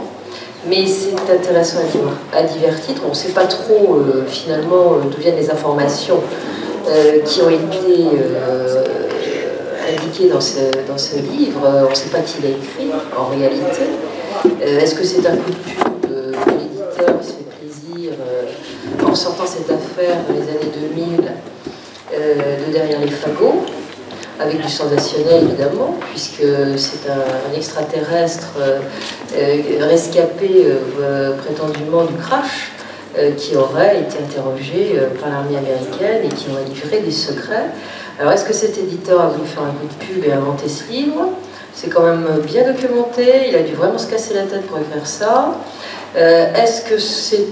Mais c'est intéressant à divers titres. On ne sait pas trop finalement d'où viennent les informations qui ont été indiquées dans ce livre. On ne sait pas qui l'a écrit en réalité. Est-ce que c'est un coup de pub de l'éditeur qui se fait plaisir en sortant cette affaire dans les années 2000 de Derrière les fagots, avec du sensationnel évidemment, puisque c'est un extraterrestre rescapé prétendument du crash qui aurait été interrogé par l'armée américaine et qui aurait livré des secrets. Alors est-ce que cet éditeur a voulu faire un coup de pub et inventer ce livre? C'est quand même bien documenté, il a dû vraiment se casser la tête pour écrire ça. Est-ce que c'est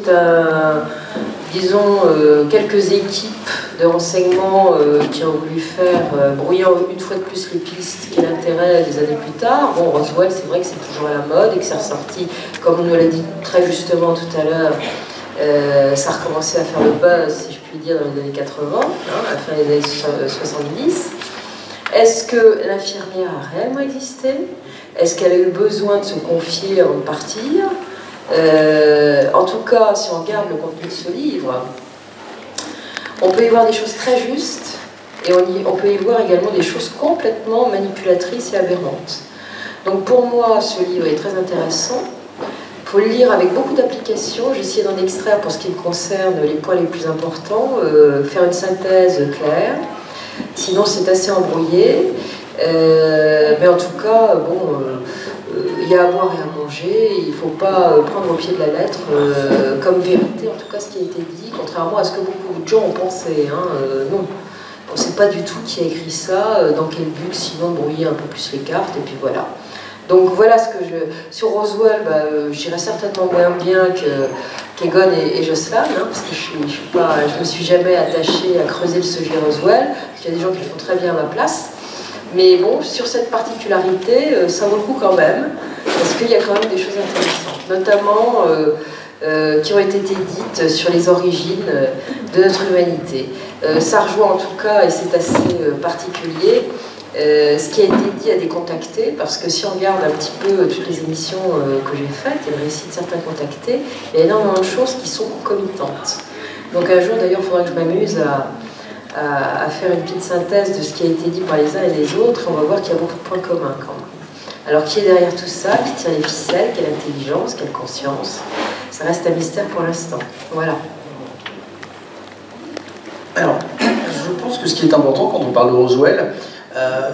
disons, quelques équipes de renseignement qui ont voulu faire brouillant une fois de plus les pistes qui est l'intérêt des années plus tard? Bon, Roswell, c'est vrai que c'est toujours à la mode et que c'est ressorti, comme on nous l'a dit très justement tout à l'heure, ça a recommencé à faire le buzz, si je puis dire, dans les années 80, à la fin des années 70. Est-ce que l'infirmière a réellement existé? Est-ce qu'elle a eu besoin de se confier avant de partir? En tout cas, si on regarde le contenu de ce livre, on peut y voir des choses très justes et on peut y voir également des choses complètement manipulatrices et aberrantes. Donc pour moi, ce livre est très intéressant. Il faut le lire avec beaucoup d'applications. J'ai essayé d'en extraire, pour ce qui me concerne, les points les plus importants, faire une synthèse claire. Sinon, c'est assez embrouillé. Mais en tout cas, bon, il y a à boire et à manger. changer, il ne faut pas prendre au pied de la lettre comme vérité, en tout cas ce qui a été dit, contrairement à ce que beaucoup de gens ont pensé. Non, on ne sait pas du tout qui a écrit ça, dans quel but, sinon brouiller un peu plus les cartes, et puis voilà. Donc voilà ce que je... Sur Roswell, j'irais certainement moins bien qu'Egon et Jocelyn, parce que je ne me suis jamais attachée à creuser le sujet Roswell, parce qu'il y a des gens qui le font très bien à ma place. Mais bon, sur cette particularité, ça vaut le coup quand même, parce qu'il y a quand même des choses intéressantes, notamment qui ont été dites sur les origines de notre humanité. Ça rejoint en tout cas, et c'est assez particulier, ce qui a été dit à des contactés, parce que si on regarde un petit peu toutes les émissions que j'ai faites et le récit de certains contactés, il y a énormément de choses qui sont concomitantes. Donc un jour d'ailleurs, il faudra que je m'amuse à faire une petite synthèse de ce qui a été dit par les uns et les autres, et on va voir qu'il y a beaucoup de points communs quand même. Alors qui est derrière tout ça, qui tire les ficelles, quelle intelligence, quelle conscience, ça reste un mystère pour l'instant. Voilà. Alors, je pense que ce qui est important quand on parle de Roswell,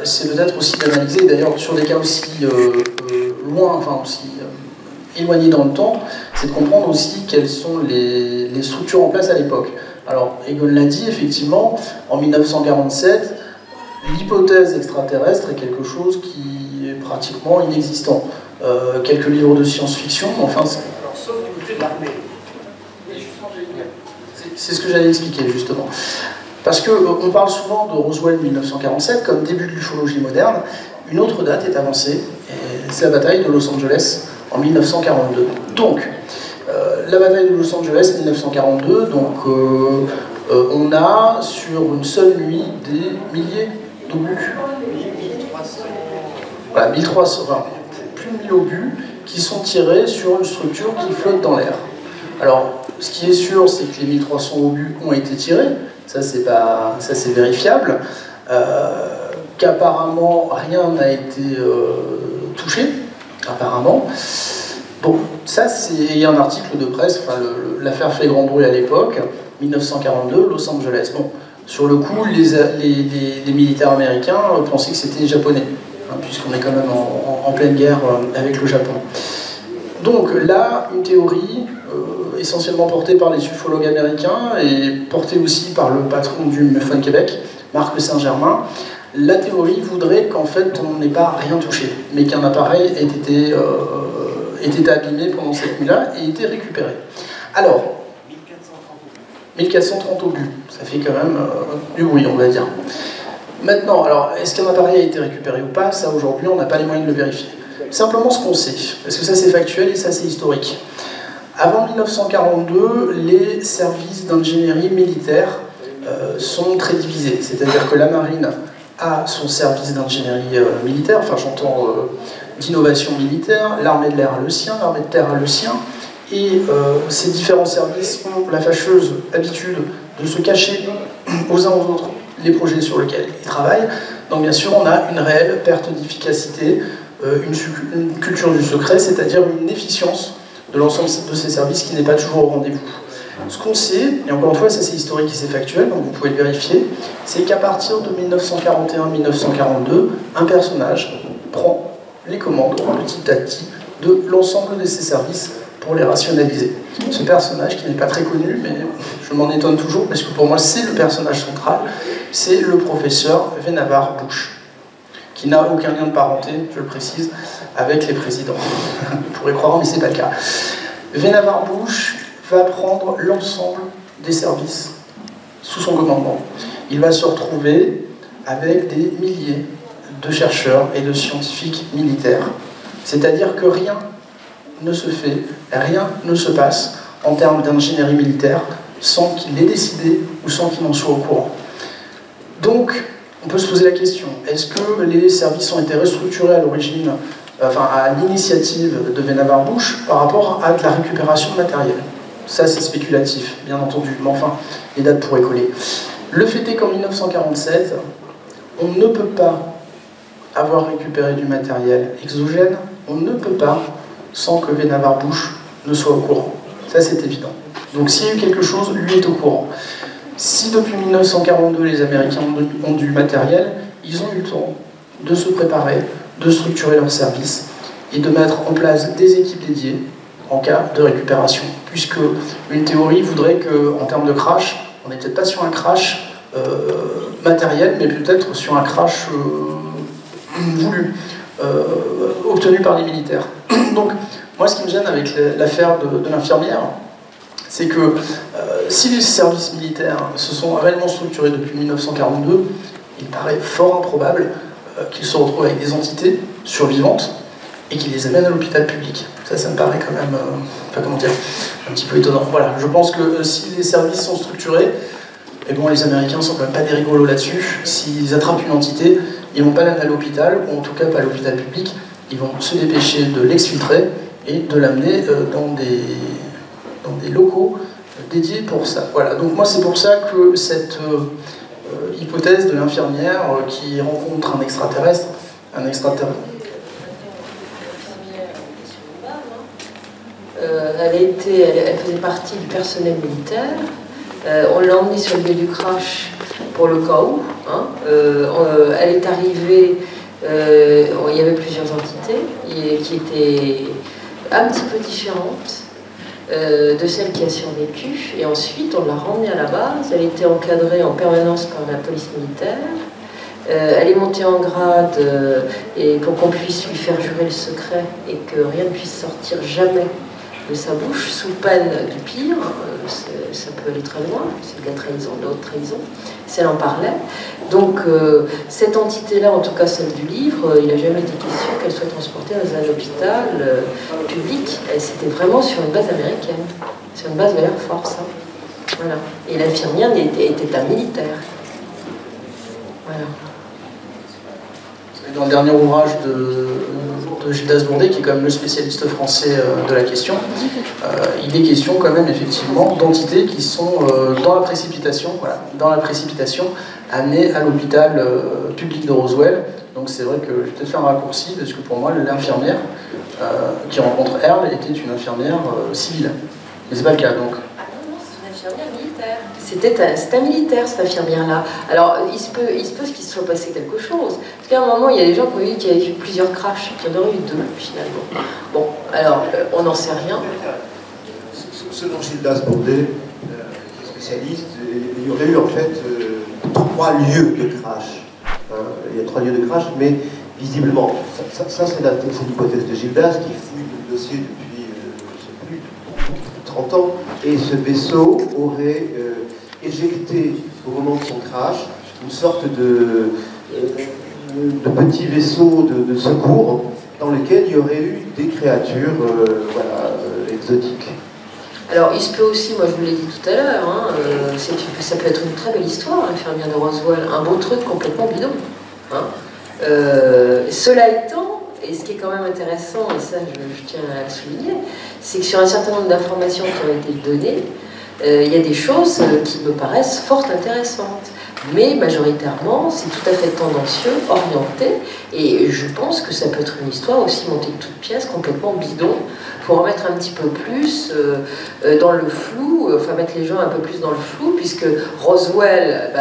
c'est peut-être aussi d'analyser, d'ailleurs sur des cas aussi loin, enfin aussi éloignés dans le temps, c'est de comprendre aussi quelles sont les structures en place à l'époque. Alors, Egon l'a dit, effectivement, en 1947, l'hypothèse extraterrestre est quelque chose qui est pratiquement inexistant. Quelques livres de science-fiction, enfin... Sauf du côté de l'armée. C'est ce que j'allais expliquer, justement. Parce qu'on parle souvent de Roswell 1947 comme début de l'ufologie moderne. Une autre date est avancée, c'est la bataille de Los Angeles en 1942. Donc, la bataille de Los Angeles 1942, donc on a sur une seule nuit des milliers d'obus. Voilà, 1300, enfin, plus de 1000 obus qui sont tirés sur une structure qui flotte dans l'air. Alors, ce qui est sûr, c'est que les 1300 obus ont été tirés, ça c'est vérifiable, qu'apparemment rien n'a été touché, apparemment. Bon, ça il y a un article de presse, enfin, l'affaire fait grand bruit à l'époque, 1942, Los Angeles. Bon, sur le coup, les militaires américains pensaient que c'était les Japonais, hein, puisqu'on est quand même en pleine guerre avec le Japon. Donc là, une théorie essentiellement portée par les ufologues américains et portée aussi par le patron du MUFON Québec, Marc Saint-Germain. La théorie voudrait qu'en fait on n'ait pas rien touché, mais qu'un appareil ait été abîmé pendant cette nuit-là et été récupéré. Alors, 1430 obus, ça fait quand même du bruit, on va dire. Maintenant, alors, est-ce qu'un appareil a été récupéré ou pas? Ça, aujourd'hui, on n'a pas les moyens de le vérifier. Simplement ce qu'on sait, parce que ça c'est factuel et ça c'est historique. Avant 1942, les services d'ingénierie militaire sont très divisés. C'est-à-dire que la marine a son service d'ingénierie militaire, enfin j'entends d'innovation militaire, l'armée de l'air a le sien, l'armée de terre a le sien, et ces différents services ont la fâcheuse habitude de se cacher aux uns aux autres les projets sur lesquels ils travaillent. Donc bien sûr, on a une réelle perte d'efficacité, une culture du secret, c'est-à-dire une efficience de l'ensemble de ces services qui n'est pas toujours au rendez-vous. Ce qu'on sait, et encore une fois, ça c'est historique et c'est factuel, donc vous pouvez le vérifier, c'est qu'à partir de 1941-1942, un personnage prend les commandes petit à petit de l'ensemble de ces services pour les rationaliser. Ce personnage, qui n'est pas très connu, mais je m'en étonne toujours, parce que pour moi c'est le personnage central, c'est le professeur Vannevar Bush, qui n'a aucun lien de parenté, je le précise, avec les présidents. Vous pourrez croire, mais c'est pas le cas. Vannevar Bush va prendre l'ensemble des services sous son commandement. Il va se retrouver avec des milliers de chercheurs et de scientifiques militaires. C'est-à-dire que rien ne se fait, rien ne se passe en termes d'ingénierie militaire sans qu'il l'ait décidé ou sans qu'il en soit au courant. Donc, on peut se poser la question, est-ce que les services ont été restructurés à l'origine, enfin à l'initiative de Vannevar Bush par rapport à de la récupération de matériel? Ça c'est spéculatif, bien entendu, mais enfin, les dates pourraient coller. Le fait est qu'en 1947, on ne peut pas avoir récupéré du matériel exogène, on ne peut pas sans que Vannevar Bush ne soit au courant. Ça c'est évident. Donc s'il y a eu quelque chose, lui est au courant. Si depuis 1942 les Américains ont du matériel, ils ont eu le temps de se préparer, de structurer leurs services et de mettre en place des équipes dédiées en cas de récupération. Puisque une théorie voudrait qu'en termes de crash, on n'est peut-être pas sur un crash matériel, mais peut-être sur un crash voulu, obtenu par les militaires. Donc, moi, ce qui me gêne avec l'affaire de l'infirmière, c'est que si les services militaires se sont réellement structurés depuis 1942, il paraît fort improbable qu'ils se retrouvent avec des entités survivantes et qu'ils les amènent à l'hôpital public. Ça me paraît quand même, enfin, comment dire, un petit peu étonnant. Voilà, je pense que si les services sont structurés, et bon, les Américains ne sont quand même pas des rigolos là-dessus. S'ils attrapent une entité, ils ne vont pas l'amener à l'hôpital, ou en tout cas pas à l'hôpital public. Ils vont se dépêcher de l'exfiltrer et de l'amener dans des locaux dédiés pour ça. Voilà, donc moi c'est pour ça que cette hypothèse de l'infirmière qui rencontre un extraterrestre. Elle faisait partie du personnel militaire. On l'a emmenée sur le lieu du crash pour le cas où. Hein. Elle est arrivée, il y avait plusieurs entités qui étaient un petit peu différentes de celle qui a survécu. Et ensuite, on l'a ramenée à la base. Elle était encadrée en permanence par la police militaire. Elle est montée en grade et pour qu'on puisse lui faire jurer le secret et que rien ne puisse sortir jamais de sa bouche, sous peine du pire, ça peut aller très loin, c'est de la trahison, de l'autre trahison, si elle en parlait. Donc cette entité-là, en tout cas celle du livre, il n'a jamais été question qu'elle soit transportée dans un hôpital public. C'était vraiment sur une base américaine, sur une base de l'Air Force. Hein. Voilà. Et l'infirmière était un militaire. Voilà. Dans le dernier ouvrage de Gildas Bourdet, qui est quand même le spécialiste français de la question, il est question quand même effectivement d'entités qui sont dans la précipitation, amenées à l'hôpital public de Roswell. Donc c'est vrai que je vais peut-être faire un raccourci, parce que pour moi l'infirmière qui rencontre Earl était une infirmière civile. Mais c'est pas le cas donc. C'était un militaire, cette infirmière-là. Alors, il se peut qu'il se soit passé quelque chose. Parce qu'à un moment, il y a des gens qui ont dit qu'il y avait eu plusieurs crashs, qu'il y en aurait eu 2, finalement. Bon, alors, on n'en sait rien. Selon Gildas Bourdet, spécialiste, il y aurait eu en fait 3 lieux de crash. Il y a 3 lieux de crash, mais visiblement, ça c'est l'hypothèse de Gildas qui fouille le dossier depuis, je ne sais plus, 30 ans, et ce vaisseau aurait éjecté au moment de son crash une sorte de petit vaisseau de secours dans lequel il y aurait eu des créatures exotiques. Alors, il se peut aussi, moi je vous l'ai dit tout à l'heure, hein, ça peut être une très belle histoire, l'infirmière de Roswell, un beau truc complètement bidon. Hein. Cela étant, et ce qui est quand même intéressant, et ça je tiens à le souligner, c'est que sur un certain nombre d'informations qui ont été données, il y a des choses qui me paraissent fort intéressantes. Mais majoritairement, c'est tout à fait tendancieux, orienté, et je pense que ça peut être une histoire aussi montée de toutes pièces, complètement bidon, pour en mettre un petit peu plus dans le flou, enfin mettre les gens un peu plus dans le flou, puisque Roswell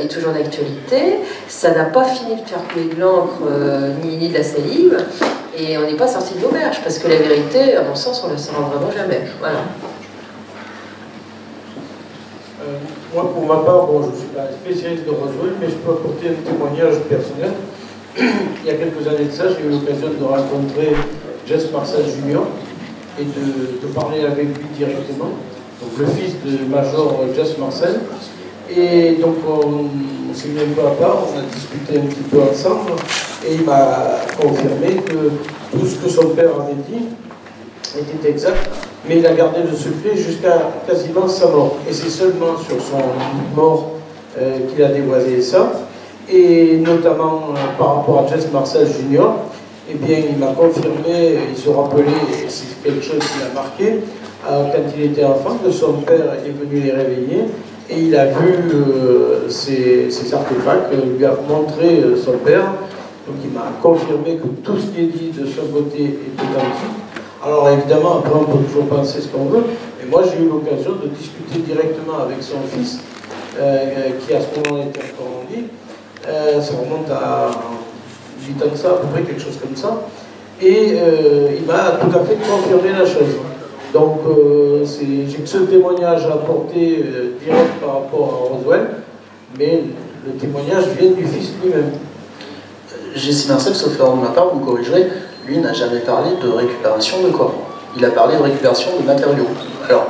est toujours d'actualité, ça n'a pas fini de faire couler de l'encre ni de la salive, et on n'est pas sorti de l'auberge, parce que la vérité, à mon sens, on ne la saura vraiment jamais. Voilà. Moi, pour ma part, bon, je ne suis pas spécialiste de Roswell, mais je peux apporter un témoignage personnel. Il y a quelques années de ça, j'ai eu l'occasion de rencontrer Jess Marcel Jr. et de parler avec lui directement, donc le fils du major Jess Marcel. Et donc on s'est mis un peu à part, on a discuté un petit peu ensemble, et il m'a confirmé que tout ce que son père avait dit était exact, mais il a gardé le secret jusqu'à quasiment sa mort. Et c'est seulement sur son mort qu'il a dévoilé ça, et notamment par rapport à Jess Marcel Jr., eh bien, il m'a confirmé, il se rappelait, et c'est quelque chose qui l'a marqué, quand il était enfant, que son père est venu les réveiller, et il a vu ces artefacts, il lui a montré son père, donc il m'a confirmé que tout ce qui est dit de son côté est authentique. Alors évidemment, après on peut toujours penser ce qu'on veut, mais moi j'ai eu l'occasion de discuter directement avec son fils, qui à ce moment-là était encore en vie. Ça remonte à 8 ans de ça, à peu près quelque chose comme ça. et il m'a tout à fait confirmé la chose. Donc j'ai que ce témoignage à apporter direct par rapport à Roswell, mais le témoignage vient du fils lui-même. Jesse Marcel, sauf erreur de ma part, vous me corrigerez, lui n'a jamais parlé de récupération de corps. Il a parlé de récupération de matériaux. Alors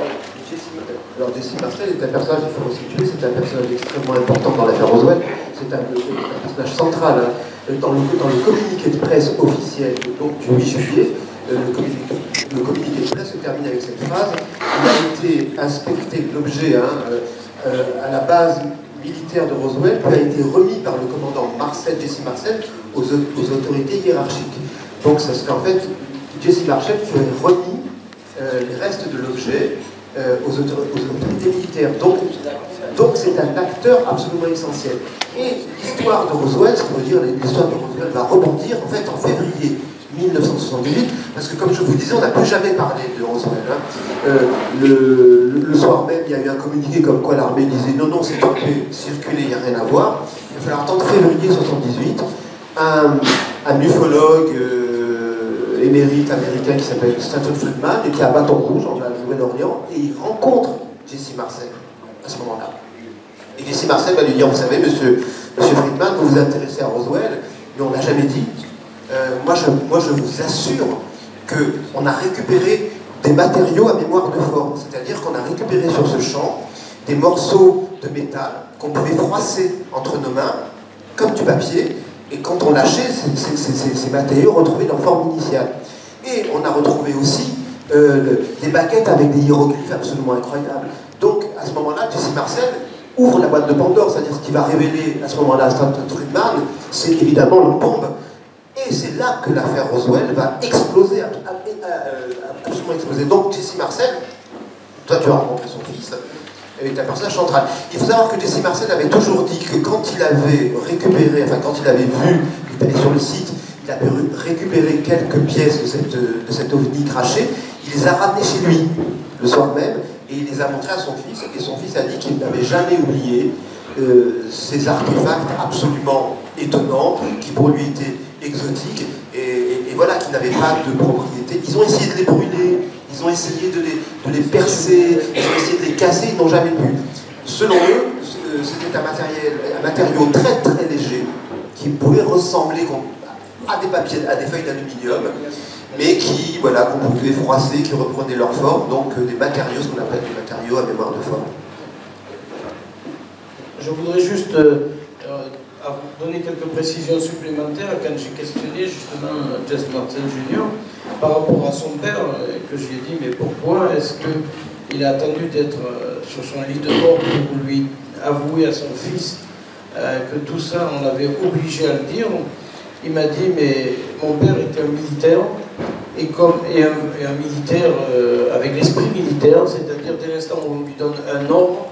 Jesse Marcel est un personnage, il faut resituer, c'est un personnage extrêmement important dans l'affaire Roswell, c'est un personnage central. Dans le communiqué de presse officiel donc, du 8 juillet, le communiqué de presse se termine avec cette phrase: il a été inspecté l'objet à la base militaire de Roswell, puis a été remis par le commandant Jesse Marcel aux autorités hiérarchiques. Donc ça serait en fait Jesse Marcel qui aurait remis les restes de l'objet aux autorités militaires. Donc c'est un acteur absolument essentiel. Et l'histoire de Roswell, ce qu'on veut dire, l'histoire de Roswell va rebondir en fait en février 1978, parce que comme je vous disais, on n'a plus jamais parlé de Roswell. Le soir même, il y a eu un communiqué comme quoi l'armée disait non, non, c'est trompé, circulé, il n'y a rien à voir. Il va falloir attendre février 1978. Un ufologue émérite américain qui s'appelle Stanton Friedman était à Baton Rouge, en Nouvelle-Orléans, et il rencontre Jesse Marcel à ce moment-là. Et Jesse Marcel va lui dire: vous savez, monsieur Friedman, vous vous intéressez à Roswell, mais on ne l'a jamais dit. Moi, je vous assure qu'on a récupéré des matériaux à mémoire de forme, c'est-à-dire qu'on a récupéré sur ce champ des morceaux de métal qu'on pouvait froisser entre nos mains, comme du papier, et quand on lâchait, ces matériaux retrouvaient leur forme initiale. Et on a retrouvé aussi des baguettes avec des hiéroglyphes absolument incroyables. Donc, à ce moment-là, Jesse Marcel ouvre la boîte de Pandore, c'est-à-dire ce qui va révéler à ce moment-là à Stanton Friedman, c'est évidemment une bombe. Et c'est là que l'affaire Roswell va exploser, absolument exploser. Donc Jesse Marcel, toi tu as rencontré son fils, est un personnage central. Il faut savoir que Jesse Marcel avait toujours dit que quand il avait récupéré, enfin quand il avait vu, il est allé sur le site, il avait récupéré quelques pièces de cet ovni craché, il les a ramenées chez lui le soir même, et il les a montrées à son fils, et son fils a dit qu'il n'avait jamais oublié ces artefacts absolument étonnants, qui pour lui étaient exotiques, et voilà, qui n'avaient pas de propriété. Ils ont essayé de les brûler, ils ont essayé de les percer, ils ont essayé de les casser, ils n'ont jamais pu. Selon eux, c'était un matériau très très léger, qui pouvait ressembler à des papiers, à des feuilles d'aluminium, mais qui, voilà, qu'on pouvait froisser, qui reprenaient leur forme, donc des matériaux, ce qu'on appelle des matériaux à mémoire de forme. Je voudrais juste donner quelques précisions supplémentaires quand j'ai questionné justement Jesse Marcel Jr. par rapport à son père, que j'ai dit mais pourquoi est-ce qu'il a attendu d'être sur son lit de mort pour lui avouer à son fils que tout ça on l'avait obligé à le dire. Il m'a dit mais mon père était un militaire et un militaire avec l'esprit militaire, c'est-à-dire dès l'instant où on lui donne un ordre,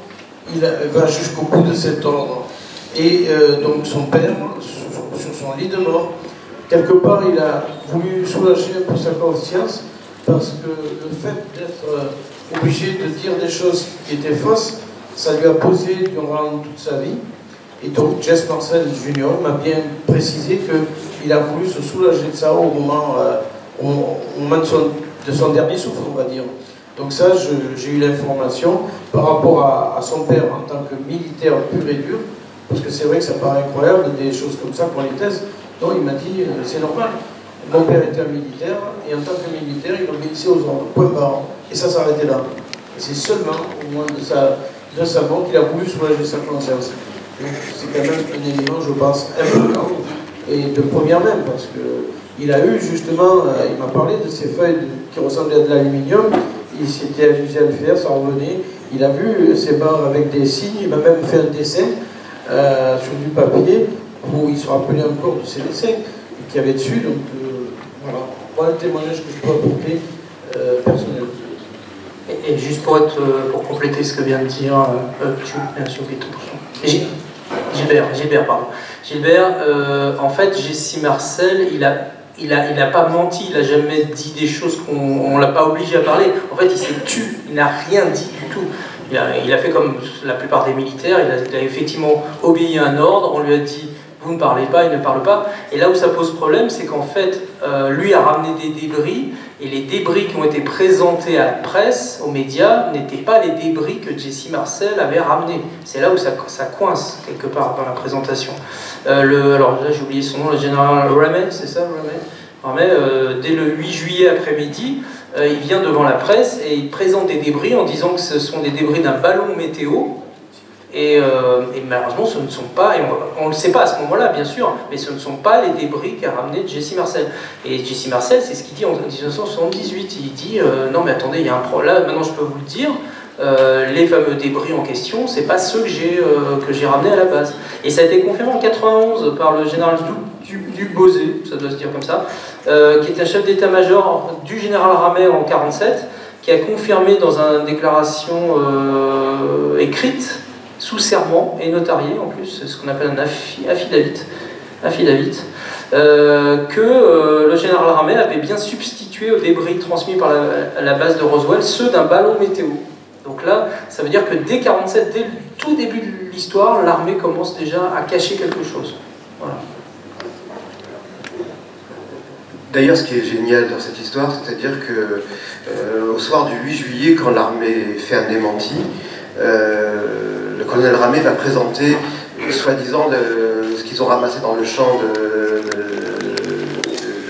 il va jusqu'au bout de cet ordre. Et donc son père, sur son lit de mort, quelque part il a voulu soulager un peu sa conscience, parce que le fait d'être obligé de dire des choses qui étaient fausses, ça lui a posé durant toute sa vie. Et donc Jesse Marcel Jr. m'a bien précisé qu'il a voulu se soulager de ça au moment de son dernier souffle, on va dire. Donc ça, j'ai eu l'information par rapport à son père en tant que militaire pur et dur, parce que c'est vrai que ça paraît incroyable, des choses comme ça pour les thèses. Donc il m'a dit, c'est normal. Mon père était un militaire, et en tant que militaire, il obéissait aux ordres, point barre. Et ça s'arrêtait là. Et c'est seulement au moment de sa mort qu'il a voulu soulager sa conscience. Donc c'est quand même un élément, je pense, important, et de première même, parce qu'il a eu justement, il m'a parlé de ces feuilles qui ressemblaient à de l'aluminium. Il s'était amusé à le faire, ça revenait. Il a vu ces barres avec des signes, il m'a même fait un dessin sur du papier où il se rappelait encore de ces dessins qu'il y avait dessus. Donc voilà le témoignage que je peux apporter personnellement. Et juste pour compléter ce que vient de dire Gilbert, pardon. Gilbert, en fait, Jesse Marcel, il a pas menti, il n'a jamais dit des choses qu'on l'a pas obligé à parler. En fait, il s'est tu, il n'a rien dit du tout. Il a fait comme la plupart des militaires, il a effectivement obéi à un ordre, on lui a dit vous ne parlez pas, il ne parle pas. Et là où ça pose problème, c'est qu'en fait, lui a ramené des débris, et les débris qui ont été présentés à la presse, aux médias, n'étaient pas les débris que Jesse Marcel avait ramenés. C'est là où ça coince, quelque part, dans la présentation. Alors là, j'ai oublié son nom, le général Ramey, c'est ça, Ramey, dès le 8 juillet après-midi, il vient devant la presse et il présente des débris en disant que ce sont des débris d'un ballon météo. Et malheureusement, ce ne sont pas, et on ne le sait pas à ce moment-là, bien sûr, mais ce ne sont pas les débris qu'a ramené Jesse Marcel. Et Jesse Marcel, c'est ce qu'il dit en 1978. Il dit non, mais attendez, il y a un problème. Là, maintenant, je peux vous le dire. Les fameux débris en question, c'est pas ceux que j'ai ramenés à la base. Et ça a été confirmé en 91 par le général Dubosé, ça doit se dire comme ça, qui était un chef d'état-major du général Ramey en 47, qui a confirmé dans une déclaration écrite, sous serment et notarié en plus, c'est ce qu'on appelle un affidavit, que le général Ramey avait bien substitué aux débris transmis par la base de Roswell ceux d'un ballon météo. Donc là, ça veut dire que dès 1947, dès le tout début de l'histoire, l'armée commence déjà à cacher quelque chose. Voilà. D'ailleurs, ce qui est génial dans cette histoire, c'est-à-dire que au soir du 8 juillet, quand l'armée fait un démenti, le colonel Ramey va présenter, soi-disant, ce qu'ils ont ramassé dans le champ de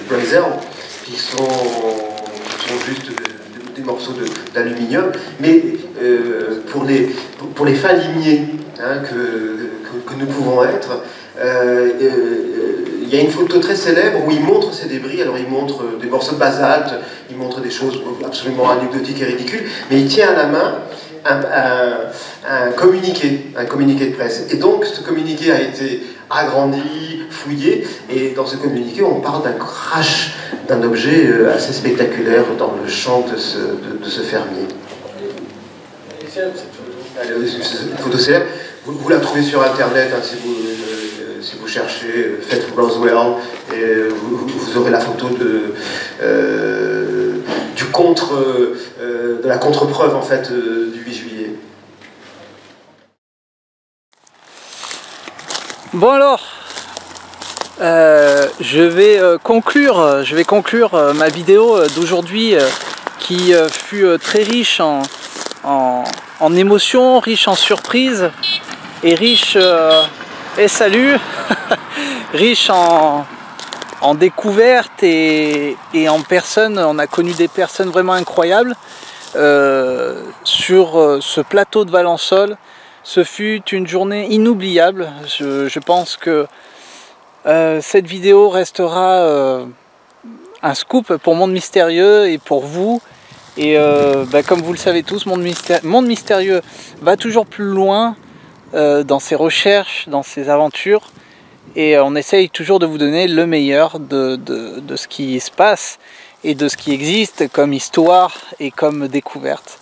Brazel, qui sont juste des morceaux d'aluminium, mais pour les fins limiers hein, que nous pouvons être, il y a une photo très célèbre où il montre ces débris. Alors il montre des morceaux de basalte, il montre des choses absolument anecdotiques et ridicules, mais il tient à la main un communiqué de presse. Et donc ce communiqué a été agrandi, fouillé, et dans ce communiqué on parle d'un crash d'un objet assez spectaculaire dans le champ de ce fermier. Une photo célèbre, vous la trouvez sur internet hein, si vous cherchez, faites Roswell, et vous aurez la photo de la contre-preuve en fait du 8 juillet. Bon alors, je vais conclure ma vidéo d'aujourd'hui qui fut très riche en émotions, riche en surprises et riche riche en découvertes et en personnes. On a connu des personnes vraiment incroyables sur ce plateau de Valensole. Ce fut une journée inoubliable. Je pense que cette vidéo restera un scoop pour Monde Mystérieux et pour vous. Et comme vous le savez tous, Monde Mystérieux va toujours plus loin dans ses recherches, dans ses aventures. Et on essaye toujours de vous donner le meilleur de ce qui se passe et de ce qui existe comme histoire et comme découverte.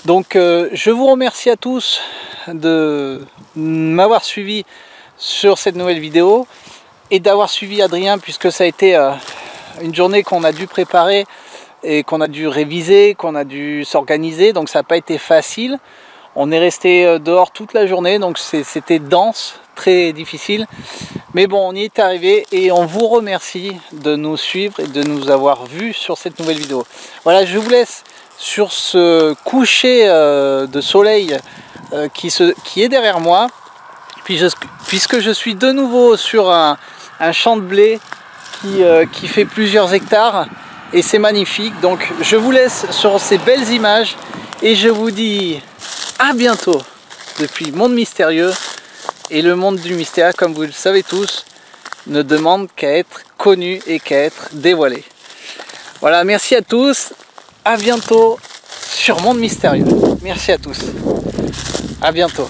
Donc je vous remercie à tous de m'avoir suivi sur cette nouvelle vidéo et d'avoir suivi Adrien, puisque ça a été une journée qu'on a dû préparer et qu'on a dû réviser, qu'on a dû s'organiser, donc ça n'a pas été facile. On est resté dehors toute la journée, donc c'était dense, très difficile. Mais bon, on y est arrivé et on vous remercie de nous suivre et de nous avoir vus sur cette nouvelle vidéo. Voilà, je vous laisse sur ce coucher de soleil qui est derrière moi, puisque je suis de nouveau sur un champ de blé qui fait plusieurs hectares et c'est magnifique. Donc je vous laisse sur ces belles images et je vous dis à bientôt depuis Monde Mystérieux. Et le monde du mystère, comme vous le savez tous, ne demande qu'à être connu et qu'à être dévoilé. Voilà, merci à tous, à bientôt sur Monde Mystérieux. Merci à tous, à bientôt.